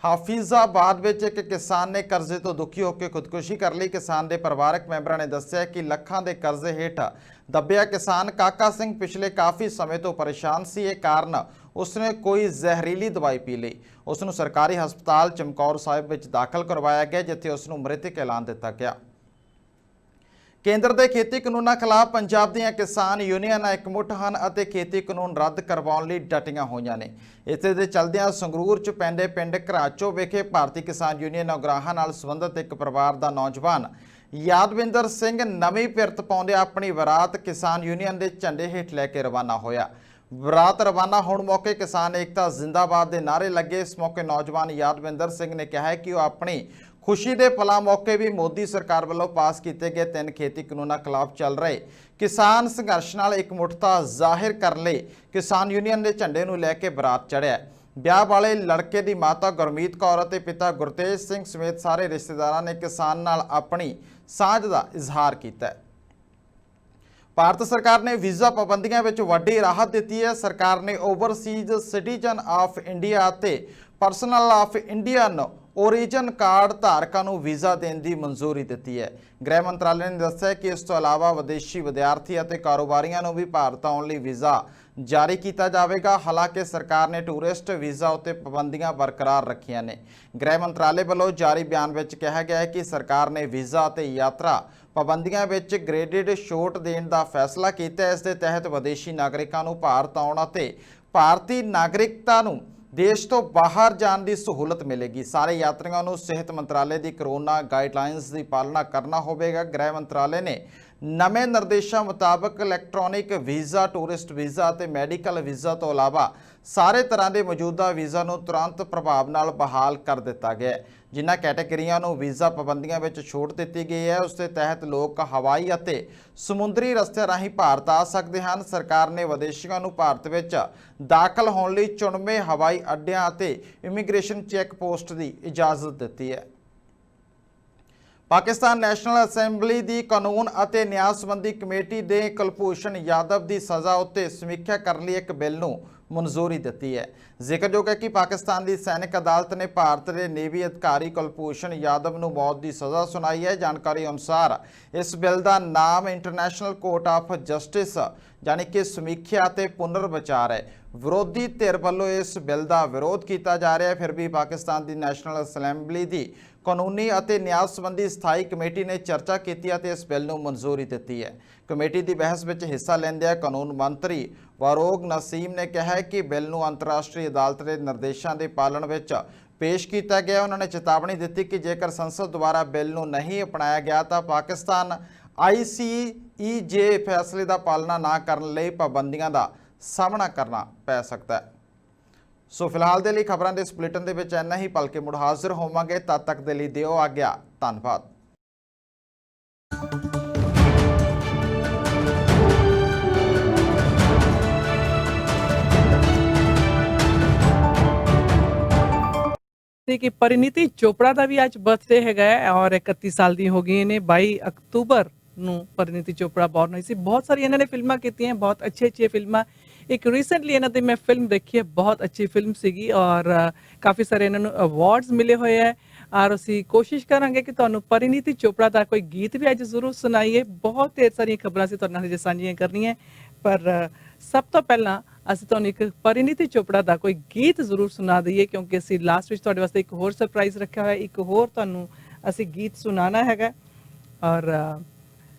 ਹਾਫਿਜ਼ਾਬਾਦ ਵਿੱਚ ਇੱਕ ਕਿਸਾਨ ਨੇ ਕਰਜ਼ੇ ਤੋਂ ਦੁਖੀ ਹੋ ਕੇ ਖੁਦਕੁਸ਼ੀ ਕਰ ਲਈ। ਕਿਸਾਨ ਦੇ ਪਰਿਵਾਰਕ ਮੈਂਬਰਾਂ ਨੇ ਦੱਸਿਆ ਕਿ ਲੱਖਾਂ ਦੇ ਕਰਜ਼ੇ ਹੇਠ ਦੱਬਿਆ ਕਿਸਾਨ ਕਾਕਾ ਸਿੰਘ ਪਿਛਲੇ ਕਾਫੀ ਸਮੇਂ ਤੋਂ ਪਰੇਸ਼ਾਨ ਸੀ। ਇਹ ਕਾਰਨ ਉਸਨੇ ਕੋਈ ਜ਼ਹਿਰੀਲੀ ਦਵਾਈ ਪੀ ਲਈ। ਉਸ ਨੂੰ ਸਰਕਾਰੀ ਹਸਪਤਾਲ ਚਮਕੌਰ ਸਾਹਿਬ ਵਿੱਚ ਦਾਖਲ ਕਰਵਾਇਆ ਗਿਆ, ਜਿੱਥੇ ਉਸ ਨੂੰ ਮ੍ਰਿਤਕ ਐਲਾਨ ਦਿੱਤਾ ਗਿਆ। ਕੇਂਦਰ ਦੇ ਖੇਤੀ ਕਾਨੂੰਨਾਂ ਖਿਲਾਫ ਪੰਜਾਬ ਦੀਆਂ ਕਿਸਾਨ ਯੂਨੀਅਨਾਂ ਇਕਮੁੱਠ ਹਨ ਅਤੇ ਖੇਤੀ ਕਾਨੂੰਨ ਰੱਦ ਕਰਵਾਉਣ ਲਈ ਡਟੀਆਂ ਹੋਈਆਂ ਨੇ। ਇਸੇ ਦੇ ਚੱਲਦਿਆਂ ਸੰਗਰੂਰ 'ਚ ਪੈਂਦੇ ਪਿੰਡ ਘਰਾਚੋ ਵਿਖੇ ਭਾਰਤੀ ਕਿਸਾਨ ਯੂਨੀਅਨ ਉਗਰਾਹਾਂ ਨਾਲ ਸੰਬੰਧਿਤ ਇੱਕ ਪਰਿਵਾਰ ਦਾ ਨੌਜਵਾਨ ਯਾਦਵਿੰਦਰ ਸਿੰਘ ਨਵੀਂ ਪਿਰਤ ਪਾਉਂਦੇ ਆਪਣੀ ਬਰਾਤ ਕਿਸਾਨ ਯੂਨੀਅਨ ਦੇ ਝੰਡੇ ਹੇਠ ਲੈ ਕੇ ਰਵਾਨਾ ਹੋਇਆ। ਬਰਾਤ ਰਵਾਨਾ ਹੋਣ ਮੌਕੇ ਕਿਸਾਨ ਏਕਤਾ ਜ਼ਿੰਦਾਬਾਦ ਦੇ ਨਾਅਰੇ ਲੱਗੇ। ਇਸ ਮੌਕੇ ਨੌਜਵਾਨ ਯਾਦਵਿੰਦਰ ਸਿੰਘ ਨੇ ਕਿਹਾ ਕਿ ਉਹ ਆਪਣੀ ਖੁਸ਼ੀ ਦੇ ਪਲਾਂ ਮੌਕੇ ਵੀ ਮੋਦੀ ਸਰਕਾਰ ਵੱਲੋਂ ਪਾਸ ਕੀਤੇ ਗਏ 3 ਖੇਤੀ ਕਾਨੂੰਨਾਂ ਖਿਲਾਫ ਚੱਲ ਰਹੇ ਕਿਸਾਨ ਸੰਘਰਸ਼ ਨਾਲ ਇਕਮੁੱਠਤਾ ਜ਼ਾਹਿਰ ਕਰਨ ਲਈ ਕਿਸਾਨ ਯੂਨੀਅਨ ਦੇ ਝੰਡੇ ਨੂੰ ਲੈ ਕੇ ਬਰਾਤ ਚੜ੍ਹਿਆ। ਵਿਆਹ ਵਾਲੇ ਲੜਕੇ ਦੀ ਮਾਤਾ ਗੁਰਮੀਤ ਕੌਰ ਅਤੇ ਪਿਤਾ ਗੁਰਤੇਜ ਸਿੰਘ ਸਮੇਤ ਸਾਰੇ ਰਿਸ਼ਤੇਦਾਰਾਂ ਨੇ ਕਿਸਾਨ ਨਾਲ ਆਪਣੀ ਸਾਂਝ ਦਾ ਇਜ਼ਹਾਰ ਕੀਤਾ। ਭਾਰਤ ਸਰਕਾਰ ਨੇ ਵੀਜ਼ਾ ਪਾਬੰਦੀਆਂ ਵਿੱਚ ਵੱਡੀ ਰਾਹਤ ਦਿੱਤੀ ਹੈ। ਸਰਕਾਰ ਨੇ ਓਵਰਸੀਜ਼ ਸਿਟੀਜ਼ਨ ਆਫ ਇੰਡੀਆ ਅਤੇ personal of Indian origin card धारकों को वीज़ा देने की मंजूरी दी है। गृह मंत्रालय ने दस्सिया कि इस तो इलावा विदेशी विद्यार्थी और कारोबारियों को भी भारत आने लिए वीज़ा जारी किया जाएगा। हालांकि सरकार ने टूरिस्ट वीज़ा उत्ते पाबंदियां बरकरार रखियां ने। गृह मंत्रालय वालों जारी बयान में कहा गया है कि सरकार ने वीज़ा और यात्रा पाबंदियां विच ग्रेडेड छूट देने का फैसला किया। इस दे तहत विदेशी नागरिकों को भारत आउण ते भारतीय नागरिकता नूं देश तो बाहर जाने की सहूलत मिलेगी। सारे यात्रियों को सेहत मंत्रालय की कोरोना गाइडलाइनस की पालना करना होगा। गृह मंत्रालय ने नवे निर्देशों मुताबक इलैक्ट्रॉनिक वीज़ा, टूरिस्ट वीज़ा और मैडिकल वीज़ा तो इलावा सारे तरह के मौजूदा वीज़ा को तुरंत प्रभाव नाल बहाल कर दिता गया है। जिन्हां कैटेगरियां नूं वीज़ा पाबंदियां विच छूट दी गई है, उसके तहत लोग हवाई और समुद्री रस्ते राही भारत आ सकते हैं। सरकार ने विदेशियों को भारत विच दाखिल होने लई चुणवे हवाई अड्डियां और इमीग्रेशन चैक पोस्ट की इजाजत दी है। पाकिस्तान नैशनल असैंबली की कानून और न्याय संबंधी कमेटी ने कुलभूषण यादव की सज़ा उत्ते समीक्षा करने एक बिल नूं मंजूरी दी है। जिक्रयोग है कि पाकिस्तान की सैनिक अदालत ने भारत के नेवी अधिकारी कुलभूषण यादव को मौत की सज़ा सुनाई है। जानकारी अनुसार इस बिल का नाम इंटरनेशनल कोर्ट ऑफ जस्टिस यानी कि समीक्षा ते पुनर्विचार है। विरोधी धिर वालों इस बिल का विरोध किया जा रहा है। फिर भी पाकिस्तान की नैशनल असैंबली की कानूनी और न्याय संबंधी स्थाई कमेटी ने चर्चा की और इस बिल को मंजूरी दी है। कमेटी की बहस में हिस्सा लेंदे कानून मंत्री फारूक नसीम ने कहा कि बिल को अंतरराष्ट्रीय अदालत के निर्देशों के पालन में पेश किया गया। उन्होंने चेतावनी दी कि जेकर संसद द्वारा बिल को नहीं अपनाया गया तो पाकिस्तान ICEJ फैसले का पालना ना करने लई पाबंदियों का सामना करना पै सकता है। सो फिलहाल के लिए खबरों के इस बुलेटिन के विच इन्ना ही। पल के मुड़ हाजिर होवांगे, तद तक के लिए दिओ आग्या। धन्यवाद। कि परिणीति चोपड़ा का भी अज बर्थडे है और 31 साल की हो गई ने। 22 अक्तूबर ਨੂੰ परिणीति चोपड़ा बॉर्न हुई सी। बहुत सारी इन्होंने फिल्मां कीतियां, बहुत अच्छी फिल्मां। एक रिसेंटली इन्हों की मैं फिल्म देखी है, बहुत अच्छी फिल्म सीगी और काफ़ी सारे इन्होंने अवार्ड्स मिले हुए हैं। और असी कोशिश करांगे कि तुहानू परिणीति चोपड़ा का कोई गीत भी अज जरूर सुनाइए। बहुत ढेर सारियां खबरां सी तुहाडे नाल साझियां करनियां, पर सब तो पहला ਅਸੀਂ ਤੁਹਾਨੂੰ ਇੱਕ परिणीति चोपड़ा का कोई गीत जरूर सुना दईए, क्योंकि ਅਸੀਂ लास्ट ਵਿੱਚ ਤੁਹਾਡੇ ਵਾਸਤੇ ਇੱਕ ਹੋਰ ਸਰਪ੍ਰਾਈਜ਼ ਰੱਖਿਆ ਹੋਇਆ। ਇੱਕ ਹੋਰ ਤੁਹਾਨੂੰ ਅਸੀਂ ਗੀਤ ਸੁਣਾਣਾ ਹੈਗਾ और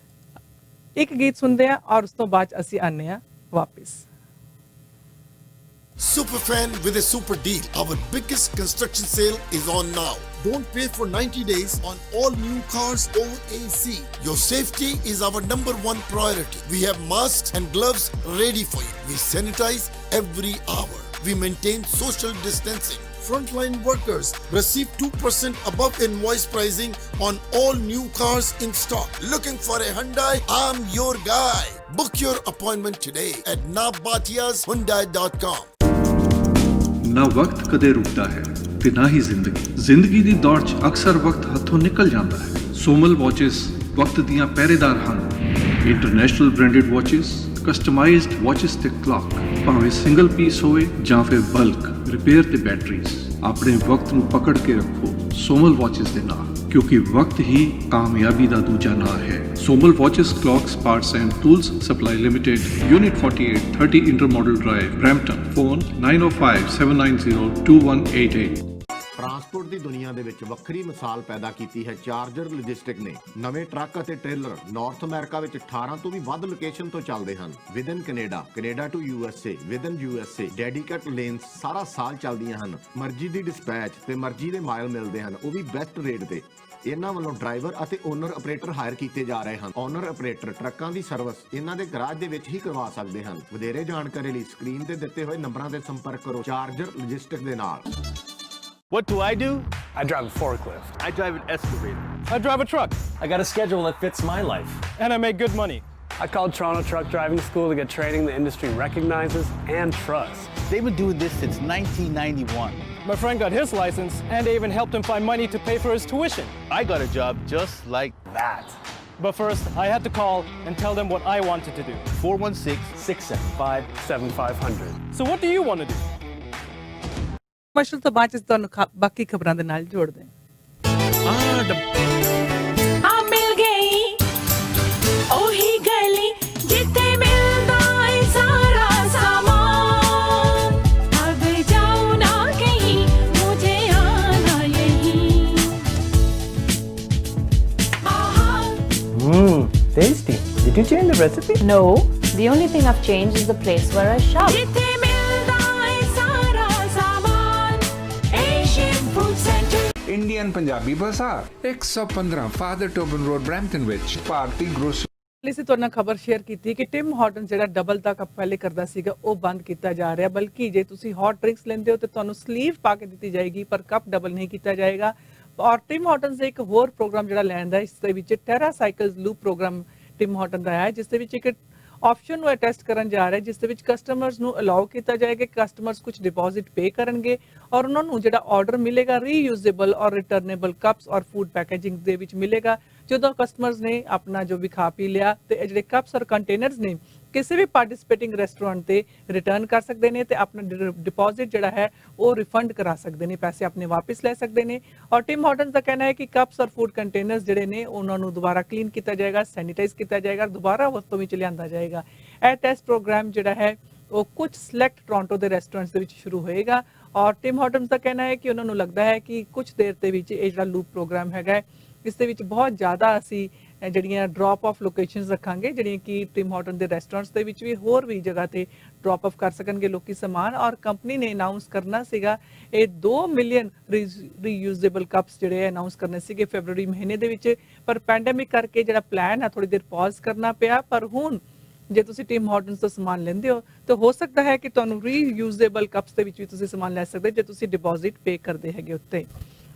एक गीत सुनते हैं और उस तो बाद ਅਸੀਂ आने हैं वापस। Superfan with a super deal. Our biggest construction sale is on now. Don't pay for 90 days on all new cars OAC. Your safety is our #1 priority. We have masks and gloves ready for you. We sanitize every hour. We maintain social distancing. Frontline workers receive 2% above invoice pricing on all new cars in stock. Looking for a Hyundai? I'm your guy. Book your appointment today at nabatiashyundai.com. ना वक्त कदे रुकता है ते ना ही जिंदगी दी दौड़ च अक्सर वक्त हथों निकल जाता है। सोमल वॉचेस वक्त दियां पहरेदार हन। International branded watches, customised watches ते क्लॉक, भावें सिंगल पीस होवे जां फिर बल्क, रिपेयर ते बैटरीज, ਆਪਣੇ ਵਕਤ ਨੂੰ ਪਕੜ ਕੇ ਰੱਖੋ ਸੋਮਲ ਵਾਚਸ ਦੇ ਨਾਲ, ਕਿਉਂਕਿ ਵਕਤ ਹੀ ਕਾਮਯਾਬੀ ਦਾ ਦੂਜਾ ਨਾਂ ਹੈ। ਸੋਮਲ watches clocks parts and tools supply limited, unit 48 30 intermodal drive, Brampton. Phone 9057902188। Transport ਦੀ ਦੁਨੀਆ ਦੇ ਵਿੱਚ ਵੱਖਰੀ ਮਿਸਾਲ ਪੈਦਾ ਕੀਤੀ ਹੈ ਚਾਰਜਰ ਲੌਜਿਸਟਿਕ ਨੇ। ਨਵੇਂ ਟਰੱਕ ਅਤੇ ਟ੍ਰੇਲਰ ਨਾਰਥ ਅਮਰੀਕਾ ਵਿੱਚ 18 ਤੋਂ ਵੀ ਵੱਧ ਲੋਕੇਸ਼ਨ ਤੋਂ ਚੱਲਦੇ ਹਨ। Within Canada to USA, within USA, dedicate lanes ਸਾਰਾ ਸਾਲ ਚੱਲਦੀਆਂ ਹਨ। ਮਰਜ਼ੀ ਦੀ ਡਿਸਪੈਚ ਤੇ ਮਰਜ਼ੀ ਦੇ ਮਾਈਲ ਮਿਲਦੇ ਹਨ, ਉਹ ਵੀ ਬੈਸਟ ਰੇਟ ਤੇ। ਇਹਨਾਂ ਵੱਲੋਂ ਡਰਾਈਵਰ ਅਤੇ ਓਨਰ ਆਪਰੇਟਰ ਹਾਇਰ ਕੀਤੇ ਜਾ ਰਹੇ ਹਨ। ਓਨਰ ਆਪਰੇਟਰ ਟਰੱਕਾਂ ਦੀ ਸਰਵਿਸ ਇਹਨਾਂ ਦੇ ਗਰਾਜ ਦੇ ਵਿੱਚ ਹੀ ਕਰਵਾ ਸਕਦੇ ਹਨ। ਵਧੇਰੇ ਜਾਣਕਾਰੀ ਲਈ ਸਕਰੀਨ ਤੇ ਦਿੱਤੇ ਹੋਏ ਨੰਬਰਾਂ ਤੇ ਸੰਪਰਕ ਕਰੋ ਚਾਰਜਰ ਲੌਜਿਸਟਿਕ ਦੇ ਨਾਲ। What do? I drive a forklift. I drive an excavator. I drive a truck. I got a schedule that fits my life. And I make good money. I called Toronto Truck Driving School to get training the industry recognizes and trusts. They've been doing this since 1991. My friend got his license, and they even helped him find money to pay for his tuition. I got a job just like that. But first, I had to call and tell them what I wanted to do. 416-675-7500. So what do you want to do? Commercial ਤੋਂ ਬਾਅਦ 'ਚ ਤੁਹਾਨੂੰ ਬਾਕੀ ਖਬਰਾਂ ਦੇ ਨਾਲ ਜੋੜਦੇ ਹਾਂ। ਆ ਮਿਲ ਗਈ ਉਹੀ ਗਲੀ ਜਿੱਥੇ ਮਿਲਦਾ ਏ ਸਾਰਾ ਸਾਮਾਨ। अब जाओ ना कहीं, मुझे आना यहीं। Tasty. Did you change the recipe? No, the only thing I've changed is the place where I shop. जिथे मिलदा ए सारा सामान, Asian Food Center। Indian Punjabi ਬਾਜ਼ਾਰ 115 ਫਾਦਰ ਟੋਬਨ ਰੋਡ ਬਰੈਂਪਟਨ ਵਿੱਚ ਭਾਰਤੀ ਗਰੋਸਰੀ। ਅਸੀਂ ਤੁਹਾਡੇ ਨਾਲ ਖਬਰ ਸ਼ੇਅਰ ਕੀਤੀ ਕਿ ਟਿਮ ਹਾਰਟਨ ਜਿਹੜਾ ਡਬਲ ਦਾ ਕੱਪ ਪਹਿਲੇ ਕਰਦਾ ਸੀਗਾ ਉਹ ਬੰਦ ਕੀਤਾ ਜਾ ਰਿਹਾ, ਬਲਕਿ ਜੇ ਤੁਸੀਂ ਹੌਟ ਡਰਿੰਕਸ ਲੈਂਦੇ ਹੋ ਤੇ ਤੁਹਾਨੂੰ ਸਲੀਵ ਪਾ ਕੇ ਦਿੱਤੀ ਜਾਏਗੀ, ਪਰ ਕੱਪ ਡਬਲ ਨਹੀਂ ਕੀਤਾ ਜਾਏਗਾ। ਔਰ ਟਿਮ ਹਾਰਟਨ ਦੇ ਇੱਕ ਹੋਰ ਪ੍ਰੋਗਰਾਮ ਜਿਹੜਾ ਲੈਂਦਾ ਇਸ ਦੇ ਵਿੱਚ Terra cycles loop program Tim Horton ਦਾ ਹੈ, ਜਿਸ ਦੇ ਵਿੱਚ ਇੱਕ ਆਪਸ਼ਨ ਨੂੰ ਟੈਸਟ ਕਰਨ ਜਾ ਰਿਹਾ, ਜਿਸ ਦੇ ਵਿੱਚ ਕਸਟਮਰਸ ਨੂੰ ਅਲਾਉ ਕੀਤਾ ਜਾਏਗਾ ਕਿ ਕਸਟਮਰਸ ਕੁਝ ਡਿਪੋਜ਼ਿਟ ਪੇ ਕਰਨਗੇ ਔਰ ਉਹਨਾਂ ਨੂੰ ਜਿਹੜਾ ਆਰਡਰ ਮਿਲੇਗਾ ਰੀਯੂਜ਼ੇਬਲ ਔਰ ਰਿਟਰਨੇਬਲ ਕੱਪਸ ਔਰ ਫੂਡ ਪੈਕੇਜਿੰਗ ਦੇ ਵਿੱਚ ਮਿਲੇਗਾ। ਜਦੋਂ ਕਸਟਮਰਸ ਨੇ ਆਪਣਾ ਜੋ ਵੀ ਖਾ ਪੀ ਲਿਆ ਤੇ ਇਹ ਜਿਹੜੇ ਕੱਪਸ ਔਰ ਕੰਟੇਨਰਸ ਨੇ ਕਿਸੇ ਵੀ ਪਾਰਟਿਸਿਪੇਟਿੰਗ ਰੈਸਟੋਰੈਂਟ ਤੇ ਰਿਟਰਨ ਕਰ ਸਕਦੇ ਨੇ ਤੇ ਆਪਣਾ ਡਿਪੋਜ਼ਿਟ ਜਿਹੜਾ ਹੈ ਉਹ ਰਿਫੰਡ ਕਰਾ ਸਕਦੇ ਨੇ, ਪੈਸੇ ਆਪਣੇ ਵਾਪਸ ਲੈ ਸਕਦੇ ਨੇ। ਔਰ ਟਿਮ ਹਾਰਟਨਸ ਦਾ ਕਹਿਣਾ ਹੈ ਕਿ ਕੱਪਸ ਔਰ ਫੂਡ ਕੰਟੇਨਰਸ ਜਿਹੜੇ ਨੇ ਉਹਨਾਂ ਨੂੰ ਦੁਬਾਰਾ ਕਲੀਨ ਕੀਤਾ ਜਾਏਗਾ, ਸੈਨੀਟਾਈਜ਼ ਕੀਤਾ ਜਾਏਗਾ, ਦੁਬਾਰਾ ਵਰਤੋਂ ਵਿੱਚ ਲਿਆਂਦਾ ਜਾਏਗਾ। ਇਹ ਟੈਸਟ ਪ੍ਰੋਗਰਾਮ ਜਿਹੜਾ ਹੈ ਉਹ ਕੁਝ ਸਿਲੈਕਟ ਟੋਰਾਂਟੋ ਦੇ ਰੈਸਟੋਰੈਂਟਸ ਦੇ ਵਿੱਚ ਸ਼ੁਰੂ ਹੋਏਗਾ ਔਰ ਟਿਮ ਹਾਰਟਨਸ ਦਾ ਕਹਿਣਾ ਹੈ ਕਿ ਉਹਨਾਂ ਨੂੰ ਲੱਗਦਾ ਹੈ ਕਿ ਕੁਝ ਦੇਰ ਦੇ ਵਿੱਚ ਇਹ ਜਿਹੜਾ ਲੂਪ ਪ੍ਰੋਗਰਾਮ ਹੈਗਾ ਇਸ ਦੇ ਵਿੱਚ ਬਹੁਤ ਜ਼ਿਆਦਾ ਅਸੀਂ ਜਿਹੜੀਆਂ ਡ੍ਰੌਪ ਆਫ ਲੋਕੇਸ਼ਨਸ ਰੱਖਾਂਗੇ, ਜਿਹੜੀਆਂ ਕਿ ਟਿਮ ਹਾਰਟਨ ਦੇ ਰੈਸਟੋਰੈਂਟਸ ਦੇ ਵਿੱਚ ਵੀ ਹੋਰ ਵੀ ਜਗ੍ਹਾ ਤੇ ਡ੍ਰੌਪ ਆਫ ਕਰ ਸਕਣਗੇ ਲੋਕੀ ਸਮਾਨ। ਔਰ ਕੰਪਨੀ ਨੇ ਅਨਾਉਂਸ ਕਰਨਾ ਸੀਗਾ ਇਹ 2 ਮਿਲੀਅਨ ਰੀਯੂਜ਼ੇਬਲ ਕੱਪਸ ਜਿਹੜੇ ਅਨਾਉਂਸ ਕਰਨੇ ਸੀਗੇ ਫੈਬਰੂਰੀ ਮਹੀਨੇ ਦੇ ਵਿੱਚ, ਪਰ ਪੈਂਡੇਮਿਕ ਕਰਕੇ ਜਿਹੜਾ ਪਲਾਨ ਹੈ ਥੋੜੀ ਦੇਰ ਪੌਜ਼ ਕਰਨਾ ਪਿਆ। ਪਰ ਹੁਣ ਜੇ ਤੁਸੀਂ ਟਿਮ ਹਾਰਟਨਸ ਤੋਂ ਸਮਾਨ ਲੈਂਦੇ ਹੋ ਤਾਂ ਹੋ ਸਕਦਾ ਹੈ ਕਿ ਤੁਹਾਨੂੰ ਰੀਯੂਜ਼ੇਬਲ ਕੱਪਸ ਦੇ ਵਿੱਚ ਵੀ ਤੁਸੀਂ ਸਮਾਨ ਲੈ ਸਕਦੇ ਜੇ ਤੁਸੀਂ ਡਿਪੋਜ਼ਿਟ ਪੇ ਕਰਦੇ ਹੈਗੇ ਉੱਤੇ।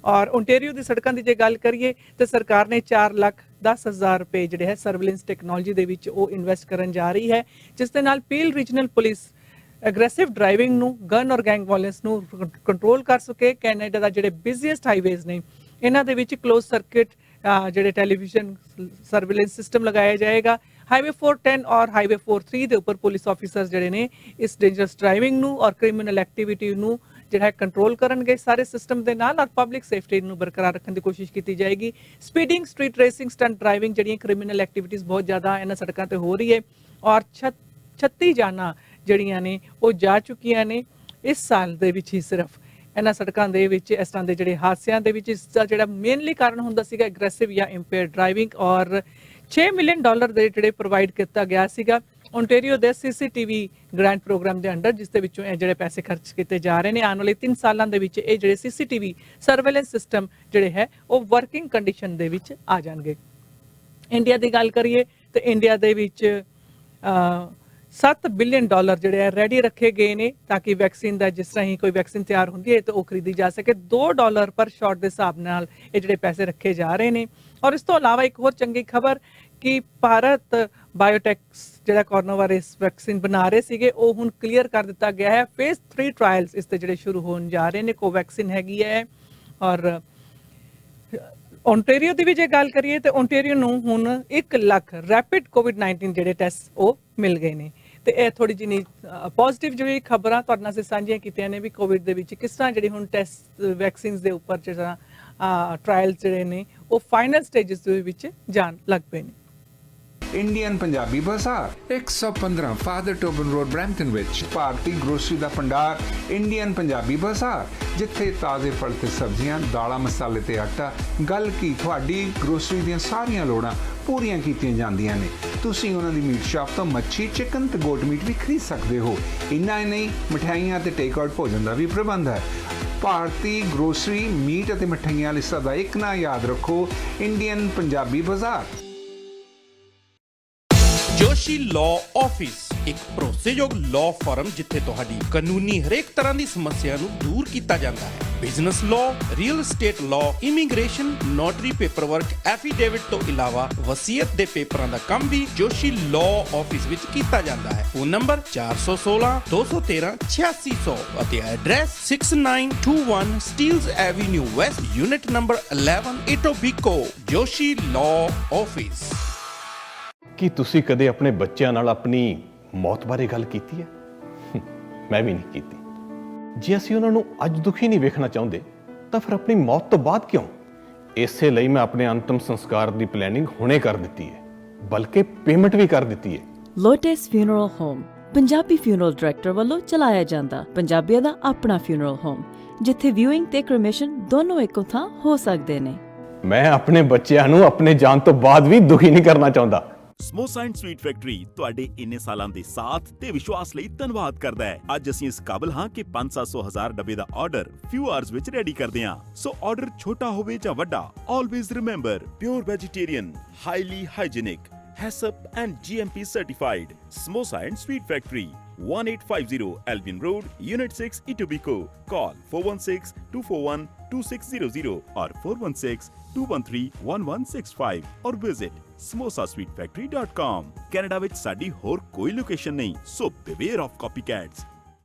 ਔਰ ਓਨਟਾਰੀਓ ਦੀ ਸੜਕਾਂ ਦੀ ਜੇ ਗੱਲ ਕਰੀਏ ਤੇ ਸਰਕਾਰ ਨੇ 4,10,000 ਰੁਪਏ ਜਿਹੜੇ ਹੈ ਸਰਵੇਲੈਂਸ ਟੈਕਨੋਲੋਜੀ ਦੇ ਵਿੱਚ ਉਹ ਇਨਵੈਸਟ ਕਰਨ ਜਾ ਰਹੀ ਹੈ, ਜਿਸ ਦੇ ਨਾਲ peel regional police aggressive driving ਨੂੰ, ਗਨ ਔਰ ਗੈਂਗ ਵਾਇਲੈਂਸ ਨੂੰ ਕੰਟਰੋਲ ਕਰ ਸਕੇ। ਕੈਨੇਡਾ ਦਾ ਜਿਹੜੇ ਬਿਜ਼ੀਐਸਟ ਹਾਈਵੇਜ਼ ਨੇ ਇਹਨਾਂ ਦੇ ਵਿੱਚ ਕਲੋਜ਼ ਸਰਕਟ ਜਿਹੜੇ ਟੈਲੀਵਿਜ਼ਨ ਸਰਵੇਲੈਂਸ ਸਿਸਟਮ ਲਗਾਇਆ ਜਾਏਗਾ। ਹਾਈਵੇ 410 ਔਰ ਹਾਈਵੇ 43 ਦੇ ਉੱਪਰ ਪੁਲਿਸ ਆਫੀਸਰਸ ਜਿਹੜੇ ਨੇ ਇਸ ਡੇਂਜਰਸ ਡਰਾਈਵਿੰਗ ਨੂੰ ਔਰ ਕ੍ਰਿਮੀਨਲ ਐਕਟੀਵਿਟੀ ਨੂੰ ਜਿਹੜਾ ਹੈ ਕੰਟਰੋਲ ਕਰਨਗੇ ਸਾਰੇ ਸਿਸਟਮ ਦੇ ਨਾਲ ਔਰ ਪਬਲਿਕ ਸੇਫਟੀ ਨੂੰ ਬਰਕਰਾਰ ਰੱਖਣ ਦੀ ਕੋਸ਼ਿਸ਼ ਕੀਤੀ ਜਾਏਗੀ। Speeding, street racing, stunt driving ਜਿਹੜੀਆਂ ਕ੍ਰਿਮੀਨਲ ਐਕਟੀਵਿਟੀਜ਼ ਬਹੁਤ ਜ਼ਿਆਦਾ ਇਹਨਾਂ ਸੜਕਾਂ ਤੇ ਹੋ ਰਹੀ ਹੈ ਔਰ 36 ਜਾਨਾਂ ਜਿਹੜੀਆਂ ਨੇ ਉਹ ਜਾ ਚੁੱਕੀਆਂ ਨੇ ਇਸ ਸਾਲ ਦੇ ਵਿੱਚ ਹੀ ਸਿਰਫ ਇਹਨਾਂ ਸੜਕਾਂ ਦੇ ਵਿੱਚ। ਇਸ ਤਰ੍ਹਾਂ ਦੇ ਜਿਹੜੇ ਹਾਦਸਿਆਂ ਦੇ ਵਿੱਚ ਇਸ ਦਾ ਜਿਹੜਾ ਮੇਨਲੀ ਕਾਰਨ ਹੁੰਦਾ ਸੀਗਾ ਐਗਰੈਸਿਵ ਜਾਂ ਇੰਪੇਅਰਡ ਡਰਾਈਵਿੰਗ। ਔਰ $6 ਮਿਲੀਅਨ ਦੇ ਜਿਹੜੇ ਪ੍ਰੋਵਾਈਡ ਕੀਤਾ ਗਿਆ ਸੀਗਾ ਓਨਟਾਰੀਓ ਦੇ CCTV ਗ੍ਰਾਂਟ ਪ੍ਰੋਗਰਾਮ ਦੇ ਅੰਡਰ, ਜਿਸ ਦੇ ਵਿੱਚੋਂ ਇਹ ਜਿਹੜੇ ਪੈਸੇ ਖਰਚ ਕੀਤੇ ਜਾ ਰਹੇ ਨੇ। ਆਉਣ ਵਾਲੇ 3 ਸਾਲਾਂ ਦੇ ਵਿੱਚ ਇਹ ਜਿਹੜੇ CCTV ਸਰਵੇਲੈਂਸ ਸਿਸਟਮ ਜਿਹੜੇ ਹੈ ਉਹ ਵਰਕਿੰਗ ਕੰਡੀਸ਼ਨ ਦੇ ਵਿੱਚ ਆ ਜਾਣਗੇ। ਇੰਡੀਆ ਦੀ ਗੱਲ ਕਰੀਏ ਤੇ ਇੰਡੀਆ ਦੇ ਵਿੱਚ $7 ਬਿਲੀਅਨ ਜਿਹੜੇ ਹੈ ਰੈਡੀ ਰੱਖੇ ਗਏ ਨੇ ਤਾਂ ਕਿ ਵੈਕਸੀਨ ਦਾ ਜਿਸ ਤਰ੍ਹਾਂ ਹੀ ਕੋਈ ਵੈਕਸੀਨ ਤਿਆਰ ਹੁੰਦੀ ਹੈ ਤਾਂ ਉਹ ਖਰੀਦੀ ਜਾ ਸਕੇ। $2 ਪਰ ਸ਼ਾਟ ਦੇ ਹਿਸਾਬ ਨਾਲ ਇਹ ਜਿਹੜੇ ਪੈਸੇ ਰੱਖੇ ਜਾ ਰਹੇ ਨੇ। ਔਰ ਇਸ ਤੋਂ ਇਲਾਵਾ ਇੱਕ ਹੋਰ ਚੰਗੀ ਖਬਰ ਕਿ ਭਾਰਤ ਬਾਇਓਟੈਕਸ ਜਿਹੜਾ ਕੋਰੋਨਾ ਵਾਇਰਸ ਵੈਕਸੀਨ ਬਣਾ ਰਹੇ ਸੀਗੇ ਉਹ ਹੁਣ ਕਲੀਅਰ ਕਰ ਦਿੱਤਾ ਗਿਆ ਹੈ। ਫੇਜ਼ 3 ਟ੍ਰਾਇਲਸ ਇਸ ਤੇ ਜਿਹੜੇ ਸ਼ੁਰੂ ਹੋਣ ਜਾ ਰਹੇ ਨੇ। ਕੋਵੈਕਸਿਨ ਹੈਗੀ ਹੈ। ਔਰ ਓਨਟਾਰੀਓ ਦੀ ਵੀ ਜੇ ਗੱਲ ਕਰੀਏ ਤੇ ਓਨਟਾਰੀਓ ਨੂੰ ਹੁਣ 1 ਲੱਖ ਰੈਪਿਡ ਕੋਵਿਡ-19 ਜਿਹੜੇ ਟੈਸਟ ਉਹ ਮਿਲ ਗਏ ਨੇ। ਤੇ ਇਹ ਥੋੜੀ ਜਿਹੀ ਪੋਜ਼ਿਟਿਵ ਜਿਹੜੀ ਖਬਰਾਂ ਤੁਹਾਡੇ ਨਾਲ ਅਸੀਂ ਸਾਂਝੀਆਂ ਕੀਤੀਆਂ ਨੇ ਵੀ ਕੋਵਿਡ ਦੇ ਵਿੱਚ ਕਿਸ ਤਰ੍ਹਾਂ ਜਿਹੜੀ ਹੁਣ ਟੈਸਟ ਵੈਕਸੀਨਸ ਦੇ ਉੱਪਰ ਜਿਹੜਾ ਟ੍ਰਾਇਲਸ ਜਿਹੜੇ ਨੇ ਉਹ ਫਾਈਨਲ ਸਟੇਜਸ ਦੇ ਵਿੱਚ ਜਾਣ ਲੱਗ ਪਏ ਨੇ। ਇੰਡੀਅਨ ਪੰਜਾਬੀ ਬਾਜ਼ਾਰ 115 ਫਾਦਰ ਟੋਬਨ ਰੋਡ ਬਰੈਂਪਟਨ ਵਿੱਚ ਭਾਰਤੀ ਗਰੋਸਰੀ ਦਾ ਭੰਡਾਰ ਇੰਡੀਅਨ ਪੰਜਾਬੀ ਬਾਜ਼ਾਰ, ਜਿੱਥੇ ਤਾਜ਼ੇ ਫਲ ਤੇ ਸਬਜ਼ੀਆਂ, ਦਾਲਾਂ, ਮਸਾਲੇ ਤੇ ਆਟਾ, ਗੱਲ ਕੀ ਤੁਹਾਡੀ ਗਰੋਸਰੀ ਦੀਆਂ ਸਾਰੀਆਂ ਲੋੜਾਂ ਪੂਰੀਆਂ ਕੀਤੀਆਂ ਜਾਂਦੀਆਂ ਨੇ। ਤੁਸੀਂ ਉਹਨਾਂ ਦੀ ਮੀਟ ਸ਼ਾਪ ਤੋਂ ਮੱਛੀ, ਚਿਕਨ ਤੇ ਗੋਟ ਮੀਟ ਵੀ ਖਰੀਦ ਸਕਦੇ ਹੋ। ਇੰਨਾ ਹੀ ਨਹੀਂ, ਮਠਿਆਈਆਂ ਤੇ ਟੇਕ ਆਊਟ ਭੋਜਨ ਦਾ ਵੀ ਪ੍ਰਬੰਧ ਹੈ। ਭਾਰਤੀ ਗਰੋਸਰੀ, ਮੀਟ ਅਤੇ ਮਠਿਆਈਆਂ ਲਈ ਸਦਾ ਇੱਕ ਨਾ ਯਾਦ ਰੱਖੋ, ਇੰਡੀਅਨ ਪੰਜਾਬੀ ਬਾਜ਼ਾਰ। ਜੋਸ਼ੀ ਲਾਅ ਆਫਿਸ ਇੱਕ ਭਰੋਸੇਯੋਗ ਲਾਅ ਫਰਮ ਜਿੱਥੇ ਤੁਹਾਡੀ ਕਾਨੂੰਨੀ ਹਰੇਕ ਤਰ੍ਹਾਂ ਦੀ ਸਮੱਸਿਆ ਨੂੰ ਦੂਰ ਕੀਤਾ ਜਾਂਦਾ ਹੈ। Business law, real estate law, immigration, notary paperwork, affidavit ਤੋਂ ਇਲਾਵਾ ਵਸੀਅਤ ਦੇ ਪੇਪਰਾਂ ਦਾ ਕੰਮ ਵੀ ਜੋਸ਼ੀ ਲਾਅ ਆਫਿਸ ਵਿੱਚ ਕੀਤਾ ਜਾਂਦਾ ਹੈ। ਫੋਨ ਨੰਬਰ 416 213 8600 ਅਤੇ address 6921 Steeles avenue west, unit number 11, Etobicoke. Joshi law office. ਕੀ ਤੁਸੀਂ ਕਦੇ ਆਪਣੇ ਬੱਚਿਆਂ ਨਾਲ ਆਪਣੀ ਮੌਤ ਬਾਰੇ ਗੱਲ ਕੀਤੀ ਹੈ? ਮੈਂ ਵੀ ਨਹੀਂ ਕੀਤੀ। ਜੇ ਅਸੀਂ ਉਹਨਾਂ ਨੂੰ ਅੱਜ ਦੁਖੀ ਨਹੀਂ ਵੇਖਣਾ ਚਾਹੁੰਦੇ ਤਾਂ ਫਿਰ ਆਪਣੀ ਮੌਤ ਤੋਂ ਬਾਅਦ ਕਿਉਂ? ਇਸੇ ਲਈ ਮੈਂ ਆਪਣੇ ਅੰਤਮ ਸੰਸਕਾਰ ਦੀ ਪਲੈਨਿੰਗ ਹੁਣੇ ਕਰ ਦਿੱਤੀ ਹੈ, ਬਲਕਿ ਪੇਮੈਂਟ ਵੀ ਕਰ ਦਿੱਤੀ ਹੈ। Lotus Funeral Home Punjabi funeral director ਵੱਲੋਂ ਚਲਾਇਆ ਜਾਂਦਾ ਪੰਜਾਬੀਆਂ ਦਾ ਆਪਣਾ ਫਿਊਨਰਲ ਹੋਮ, ਜਿੱਥੇ ਵਿਊਇੰਗ ਤੇ ਕ੍ਰਿਮੇਸ਼ਨ ਦੋਨੋਂ ਇੱਕੋ ਥਾਂ ਹੋ ਸਕਦੇ ਨੇ। ਮੈਂ ਆਪਣੇ ਬੱਚਿਆਂ ਨੂੰ ਆਪਣੇ ਜਾਣ ਤੋਂ ਬਾਅਦ ਵੀ ਦੁਖੀ ਨਹੀਂ ਕਰਨਾ ਚਾਹੁੰਦਾ। ਸਮੋਸਾ ਐਂਡ ਸਵੀਟ ਫੈਕਟਰੀ ਤੁਹਾਡੇ ਇੰਨੇ ਸਾਲਾਂ ਦੇ ਸਾਥ ਤੇ ਵਿਸ਼ਵਾਸ ਲਈ ਧੰਨਵਾਦ ਕਰਦਾ ਹੈ। ਅੱਜ ਅਸੀਂ ਇਸ ਕਾਬਲ ਹਾਂ ਕਿ 500-1000 ਡੱਬੇ ਦਾ ਆਰਡਰ ਫਿਊ ਆਵਰਸ ਵਿੱਚ ਰੈਡੀ ਕਰਦੇ ਹਾਂ। ਸੋ ਆਰਡਰ ਛੋਟਾ ਹੋਵੇ ਜਾਂ ਵੱਡਾ, always remember pure vegetarian, highly hygienic, HACCP and GMP certified. Samosa and Sweet Factory, 1850 Albion Road, Unit 6, Etobicoke. Call 416-241-2600 or 416-213-1165 or visit samosasweetfactory.com. Canada ਵਿੱਚ ਸਾਡੀ ਹੋਰ ਕੋਈ ਲੋਕੇਸ਼ਨ ਨਹੀਂ, so beware of copycats.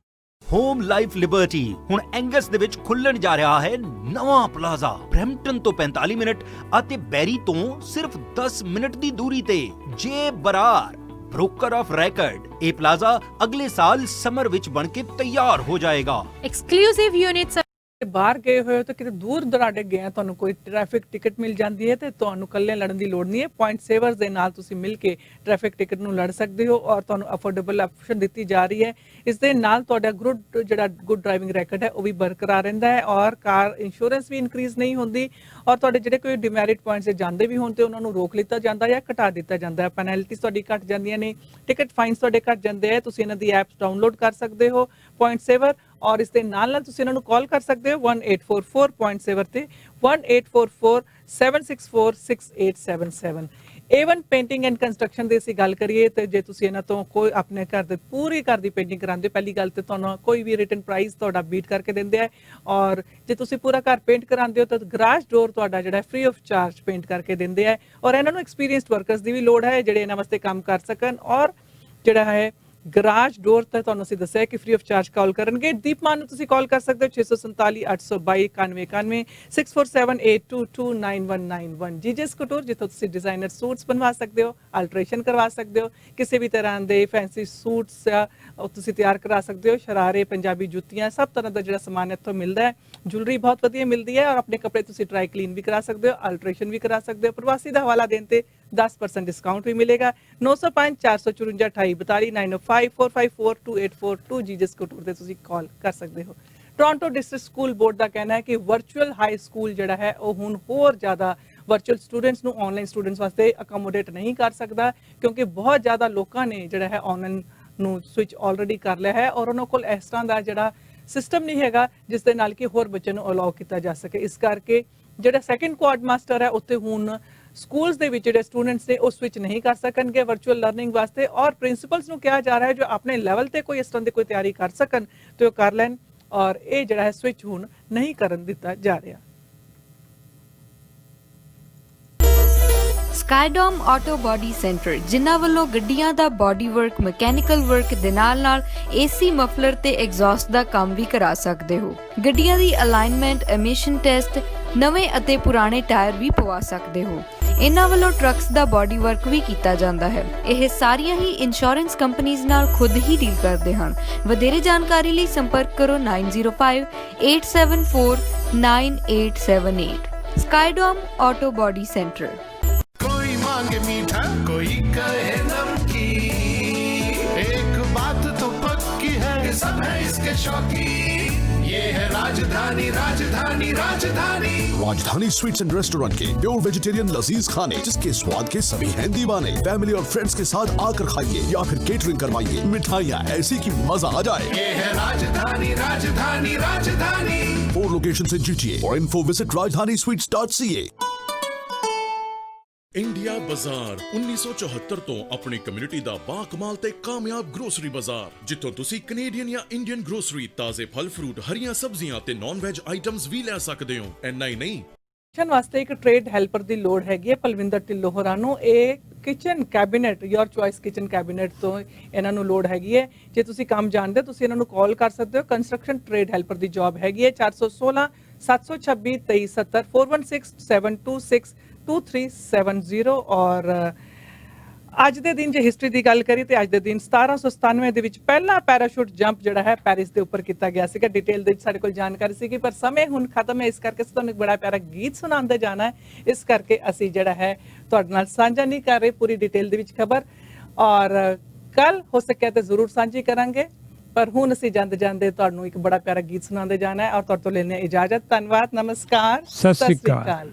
Home life Liberty ਹੁਣ Angus ਦੇ ਵਿੱਚ ਖੁੱਲਣ ਜਾ ਰਿਹਾ ਹੈ ਨਵਾਂ ਪਲਾਜ਼ਾ। ਬਰੈਂਪਟਨ ਤੋਂ 45 ਮਿੰਟ ਅਤੇ ਬੈਰੀ ਤੋਂ ਸਿਰਫ 10 ਮਿੰਟ ਦੀ ਦੂਰੀ ਤੇ। ਜੇ ਬਰਾਰ ਬ੍ਰੋਕਰ ਆਫ ਰੈਕਰਡ, ਇਹ ਪਲਾਜ਼ਾ ਅਗਲੇ ਸਾਲ ਸਮਰ ਵਿੱਚ ਬਣ ਕੇ ਤਿਆਰ ਹੋ ਜਾਏਗਾ। ਐਕਸਕਲੂਸਿਵ ਯੂਨਿਟਸ ਬਾਹਰ ਗਏ ਹੋਏ ਹੋ ਤਾਂ ਕਿਤੇ ਦੂਰ ਦਰਾਡੇ ਗਏ ਆ, ਤੁਹਾਨੂੰ ਕੋਈ ਟ੍ਰੈਫਿਕ ਟਿਕਟ ਮਿਲ ਜਾਂਦੀ ਹੈ ਤੇ ਤੁਹਾਨੂੰ ਇਕੱਲੇ ਲੜਨ ਦੀ ਲੋੜ ਨਹੀਂ ਹੈ। ਪੁਆਇੰਟ ਸੇਵਰਸ ਦੇ ਨਾਲ ਤੁਸੀਂ ਮਿਲ ਕੇ ਟ੍ਰੈਫਿਕ ਟਿਕਟ ਨੂੰ ਲੜ ਸਕਦੇ ਹੋ ਔਰ ਤੁਹਾਨੂੰ ਅਫੋਰਡੇਬਲ ਆਪਸ਼ਨ ਦਿੱਤੀ ਜਾ ਰਹੀ ਹੈ। ਇਸ ਦੇ ਨਾਲ ਤੁਹਾਡਾ ਗੁੱਡ ਡਰਾਈਵਿੰਗ ਰੈਕਡ ਹੈ ਉਹ ਵੀ ਬਰਕਰਾਰ ਰਹਿੰਦਾ ਹੈ ਔਰ ਕਾਰ ਇੰਸ਼ੋਰੈਂਸ ਵੀ ਇਨਕਰੀਜ਼ ਨਹੀਂ ਹੁੰਦੀ ਔਰ ਤੁਹਾਡੇ ਜਿਹੜੇ ਕੋਈ ਡਿਮੈਰਿਟ ਪੁਆਇੰਟਸ ਜਾਂਦੇ ਵੀ ਹੋਣ ਤੇ ਉਹਨਾਂ ਨੂੰ ਰੋਕ ਲਿੱਤਾ ਜਾਂਦਾ ਜਾਂ ਘਟਾ ਦਿੱਤਾ ਜਾਂਦਾ ਹੈ। ਪੈਨਲਟੀਜ਼ ਤੁਹਾਡੀ ਘਟ ਜਾਂਦੀਆਂ ਨੇ, ਟਿਕਟ ਫਾਈਨਸ ਤੁਹਾਡੇ ਘਟ ਜਾਂਦੇ ਆ। ਤੁਸੀਂ ਇਹਨਾਂ ਦੀ ਐਪਸ ਡਾਊਨਲੋਡ ਕਰ ਸਕਦੇ ਹੋ ਪੁਆਇੰਟ ਸੇਵਰ, ਔਰ ਇਸ ਦੇ ਨਾਲ ਤੁਸੀਂ ਇਹਨਾਂ ਨੂੰ ਕਾਲ ਕਰ ਸਕਦੇ ਹੋ 1844 ਪੁਆਇੰਟ ਸੇਵਰ ਤੇ 1844-764-6877। A1 ਪੇਂਟਿੰਗ ਐਂਡ ਕੰਸਟਰਕਸ਼ਨ ਦੀ ਅਸੀਂ ਗੱਲ ਕਰੀਏ ਤੇ ਜੇ ਤੁਸੀਂ ਇਹਨਾਂ ਤੋਂ ਕੋਈ ਆਪਣੇ ਘਰ ਦੇ ਪੂਰੀ ਘਰ ਦੀ ਪੇਂਟਿੰਗ ਕਰਾਉਂਦੇ, ਪਹਿਲੀ ਗੱਲ ਤੇ ਤੁਹਾਨੂੰ ਕੋਈ ਵੀ ਰਿਟਨ ਪ੍ਰਾਈਸ ਤੁਹਾਡਾ ਬੀਟ ਕਰਕੇ ਦਿੰਦੇ ਆ ਔਰ ਜੇ ਤੁਸੀਂ ਪੂਰਾ ਘਰ ਪੇਂਟ ਕਰਾਉਂਦੇ ਹੋ ਤਾਂ ਗਰਾਜ ਡੋਰ ਤੁਹਾਡਾ ਜਿਹੜਾ ਫ੍ਰੀ ਆਫ ਚਾਰਜ ਪੇਂਟ ਕਰਕੇ ਦਿੰਦੇ ਆ ਔਰ ਇਹਨਾਂ ਨੂੰ ਐਕਸਪੀਰੀਅੰਸਡ ਵਰਕਰਸ ਦੀ ਵੀ ਲੋੜ ਹੈ ਜਿਹੜੇ ਇਹਨਾਂ ਵਾਸਤੇ ਕੰਮ ਕਰ ਸਕਣ ਔਰ ਜਿਹੜਾ ਹੈ ਗਰਾਜ ਡੋਰ ਤੇ ਤੁਹਾਨੂੰ ਅਸੀਂ ਦੱਸਿਆ ਕਿ ਫ੍ਰੀ ਆਫ ਚਾਰਜ ਕਾਲ ਕਰਨਗੇ। ਦੀਪਮਾਨ ਨੂੰ ਤੁਸੀਂ ਕਾਲ ਕਰ ਸਕਦੇ ਹੋ 647-822-9191 6478229191। ਜੀਜਸ ਕਟੋਰ ਜਿੱਥੋਂ ਤੁਸੀਂ ਡਿਜ਼ਾਈਨਰ ਸੂਟਸ ਬਣਵਾ ਸਕਦੇ ਹੋ, ਅਲਟਰੇਸ਼ਨ ਕਰਵਾ ਸਕਦੇ ਹੋ, ਕਿਸੇ ਵੀ ਤਰ੍ਹਾਂ ਦੇ ਫੈਂਸੀ ਸੂਟਸ ਤੁਸੀਂ ਤਿਆਰ ਕਰਾ ਸਕਦੇ ਹੋ, ਸ਼ਰਾਰੇ, ਪੰਜਾਬੀ ਜੁੱਤੀਆਂ, ਸਭ ਤਰ੍ਹਾਂ ਦਾ ਜਿਹੜਾ ਸਮਾਨ ਇੱਥੋਂ ਮਿਲਦਾ ਹੈ। ਜੁਐਲਰੀ ਬਹੁਤ ਵਧੀਆ ਮਿਲਦੀ ਹੈ ਔਰ ਆਪਣੇ ਕੱਪੜੇ ਤੁਸੀਂ ਡਰਾਈ ਕਲੀਨ ਵੀ ਕਰਾ ਸਕਦੇ ਹੋ, ਅਲਟਰੇਸ਼ਨ ਵੀ ਕਰਾ ਸਕਦੇ ਹੋ। ਪ੍ਰਵਾਸੀ ਦਾ ਹਵਾਲਾ ਦੇਣ ਤੇ 10% ਡਿਸਕਾਊਂਟ ਵੀ ਮਿਲੇਗਾ। 905-454-42 905-454-2842 ਜੀਜਸ ਕਟੋਰ ਤੇ ਤੁਸੀਂ ਕਾਲ ਕਰ ਸਕਦੇ ਹੋ। ਟੋਰਾਂਟੋ ਡਿਸਟ੍ਰਿਕਟ ਸਕੂਲ ਬੋਰਡ ਦਾ ਕਹਿਣਾ ਹੈ ਕਿ ਵਰਚੁਅਲ ਹਾਈ ਸਕੂਲ ਜਿਹੜਾ ਹੈ ਉਹ ਹੁਣ ਹੋਰ ਜ਼ਿਆਦਾ ਵਰਚੁਅਲ ਸਟੂਡੈਂਟਸ ਨੂੰ ਆਨਲਾਈਨ ਸਟੂਡੈਂਟਸ ਵਾਸਤੇ ਅਕੋਮੋਡੇਟ ਨਹੀਂ ਕਰ ਸਕਦਾ ਕਿਉਂਕਿ ਬਹੁਤ ਜ਼ਿਆਦਾ ਲੋਕਾਂ ਨੇ ਜਿਹੜਾ ਹੈ ਆਨਲਾਈਨ ਨੂੰ ਸਵਿਚ ਆਲਰੇਡੀ ਕਰ ਲਿਆ ਹੈ ਔਰ ਉਹਨਾਂ ਕੋਲ ਇਸ ਤਰ੍ਹਾਂ ਦਾ ਜਿਹੜਾ ਸਿਸਟਮ ਨਹੀਂ ਹੈਗਾ ਜਿਸ ਦੇ ਨਾਲ ਕਿ ਹੋਰ ਬੱਚਿਆਂ ਨੂੰ ਅਲਾਉ ਕੀਤਾ ਜਾ ਸਕੇ। ਇਸ ਕਰਕੇ ਜਿਹੜਾ ਸੈਕੰਡ ਕੁਆਡ ਮਾਸਟਰ ਹੈ ਉੱਥੇ ਹੁਣ ਸਕੂਲਸ ਦੇ ਵਿੱਚ ਜਿਹੜੇ ਸਟੂਡੈਂਟਸ ਨੇ ਉਹ ਸਵਿਚ ਨਹੀਂ ਕਰ ਸਕਣਗੇ ਵਰਚੁਅਲ ਲਰਨਿੰਗ ਵਾਸਤੇ ਔਰ ਪ੍ਰਿੰਸੀਪਲਸ ਨੂੰ ਕਿਹਾ ਜਾ ਰਿਹਾ ਹੈ ਜੋ ਆਪਣੇ ਲੈਵਲ ਤੇ ਕੋਈ ਇਸ ਤਰ੍ਹਾਂ ਦੀ ਕੋਈ ਤਿਆਰੀ ਕਰ ਸਕਣ ਤੇ ਉਹ ਕਰ ਲੈਣ ਔਰ ਇਹ ਜਿਹੜਾ ਹੈ ਸਵਿਚ ਹੁਣ ਨਹੀਂ ਕਰਨ ਦਿੱਤਾ ਜਾ ਰਿਹਾ। ਸਕਾਈਡੋਮ ਆਟੋ ਬਾਡੀ ਸੈਂਟਰ ਜਿਨ੍ਹਾਂ ਵੱਲੋਂ ਗੱਡੀਆਂ ਦਾ ਬਾਡੀ ਵਰਕ, ਮਕੈਨੀਕਲ ਵਰਕ ਦੇ ਨਾਲ ਏਸੀ ਮਫਲਰ ਤੇ ਐਗਜ਼ੌਸਟ ਦਾ ਕੰਮ ਵੀ ਕਰਾ ਸਕਦੇ ਹੋ। ਗੱਡੀਆਂ ਦੀ ਅਲਾਈਨਮੈਂਟ, ਐਮਿਸ਼ਨ ਟੈਸਟ, ਨਵੇਂ ਅਤੇ ਪੁਰਾਣੇ ਟਾਇਰ ਵੀ ਪਵਾ ਸਕਦੇ ਹੋ। ਇਹਨਾਂ ਵੱਲੋਂ ਟਰੱਕਸ ਦਾ ਬਾਡੀ ਵਰਕ ਵੀ ਕੀਤਾ ਜਾਂਦਾ ਹੈ। ਇਹ ਸਾਰੀਆਂ ਹੀ ਇੰਸ਼ੋਰੈਂਸ ਕੰਪਨੀਆਂ ਨਾਲ ਖੁਦ ਹੀ ਡੀਲ ਕਰਦੇ ਹਨ। ਵਧੇਰੇ ਜਾਣਕਾਰੀ ਲਈ ਸੰਪਰਕ ਕਰੋ 9058749878। स्काईडॉम ऑटो बॉडी सेंटर। कोई मांगे मीठा कोई कहे नमकीन, एक बात तो पक्की है कि सब है इसके शौकीन, ये है राजधानी राजधानी राजधानी। राजधानी स्वीट्स एंड रेस्टोरेंट के प्योर वेजिटेरियन लजीज खाने जिसके स्वाद के सभी हैं दीवाने। फैमिली और फ्रेंड्स के साथ आकर खाइए या फिर केटरिंग करवाइए, मिठाइयाँ ऐसी कि मजा आ जाए। ये है राजधानी राजधानी राजधानी। 4 locations in GTA. For info visit rajdanisweets.ca। India ਬਾਜ਼ਾਰ 1974 ਤੋਂ ਆਪਣੀ ਕਮਿਊਨਿਟੀ ਦਾ ਬਾਕਮਾਲ ਤੇ ਕਾਮਯਾਬ ਗਰੋਸਰੀ ਬਾਜ਼ਾਰ, ਜਿੱਥੋਂ ਤੁਸੀਂ ਕੈਨੇਡੀਅਨ ਜਾਂ ਇੰਡੀਅਨ ਗਰੋਸਰੀ, ਤਾਜ਼ੇ ਫਲ ਫਰੂਟ, ਹਰੀਆਂ ਸਬਜ਼ੀਆਂ ਤੇ ਨਾਨ ਵੈਜ ਆਈਟਮਸ ਵੀ ਲੈ ਸਕਦੇ ਹੋ। ਇੰਨਾ ਹੀ ਨਹੀਂ, ਕਿਚਨ ਵਾਸਤੇ ਇੱਕ ਟ੍ਰੇਡ ਹੈਲਪਰ ਦੀ ਲੋੜ ਹੈਗੀ ਹੈ ਪਲਵਿੰਦਰ ਢਿੱਲੋਂ ਹੋਰਾਂ ਨੂੰ। ਇਹ ਕਿਚਨ ਕੈਬਨਿਟ ਯੋਰ ਚੋਇਸ ਕਿਚਨ ਕੈਬਨਿਟ ਤੋਂ ਇਹਨਾਂ ਨੂੰ ਲੋੜ ਹੈਗੀ ਹੈ। ਜੇ ਤੁਸੀਂ ਕੰਮ ਜਾਣਦੇ ਤੁਸੀਂ ਇਹਨਾਂ ਨੂੰ ਕਾਲ ਕਰ ਸਕਦੇ ਹੋ। ਕੰਸਟਰਕਸ਼ਨ ਟ੍ਰੇਡ ਹੈਲਪਰ ਦੀ ਜੌਬ ਹੈਗੀ ਹੈ। 416 726 2370 416 726 2370। ਔਰ ਅੱਜ ਦੇ ਦਿਨ ਜੇ ਹਿਸਟਰੀ ਦੀ ਗੱਲ ਕਰੀ ਤੇ ਅੱਜ ਦੇ ਦਿਨ 1797 ਦੇ ਵਿੱਚ ਪਹਿਲਾ ਪੈਰਾਸ਼ੂਟ ਜੰਪ ਜਿਹੜਾ ਹੈ ਪੈਰਿਸ ਦੇ ਉੱਪਰ ਕੀਤਾ ਗਿਆ ਸੀਗਾ। ਡਿਟੇਲ ਦੇ ਵਿੱਚ ਸਾਡੇ ਕੋਲ ਜਾਣਕਾਰੀ ਸੀਗੀ, ਪਰ ਸਮੇਂ ਹੁਣ ਖਤਮ ਹੈ, ਇਸ ਕਰਕੇ ਤੁਹਾਨੂੰ ਇੱਕ ਬੜਾ ਪਿਆਰਾ ਗੀਤ ਸੁਣਾਉਂਦੇ ਜਾਣਾ ਹੈ। ਇਸ ਕਰਕੇ ਅਸੀਂ ਜਿਹੜਾ ਹੈ ਤੁਹਾਡੇ ਨਾਲ ਸਾਂਝਾ ਨਹੀਂ ਕਰ ਰਹੇ ਪੂਰੀ ਡਿਟੇਲ ਦੇ ਵਿੱਚ ਖਬਰ, ਔਰ ਕੱਲ ਹੋ ਸਕਿਆ ਤੇ ਜ਼ਰੂਰ ਸਾਂਝੀ ਕਰਾਂਗੇ। ਪਰ ਹੁਣ ਅਸੀਂ ਜਾਂਦੇ ਜਾਂਦੇ ਤੁਹਾਨੂੰ ਇੱਕ ਬੜਾ ਪਿਆਰਾ ਗੀਤ ਸੁਣਾਉਂਦੇ ਜਾਣਾ ਹੈ ਔਰ ਤੁਹਾਡੇ ਤੋਂ ਲੈਣੇ ਇਜਾਜ਼ਤ। ਧੰਨਵਾਦ, ਨਮਸਕਾਰ, ਸਤਿ ਸ਼੍ਰੀ ਅਕਾਲ।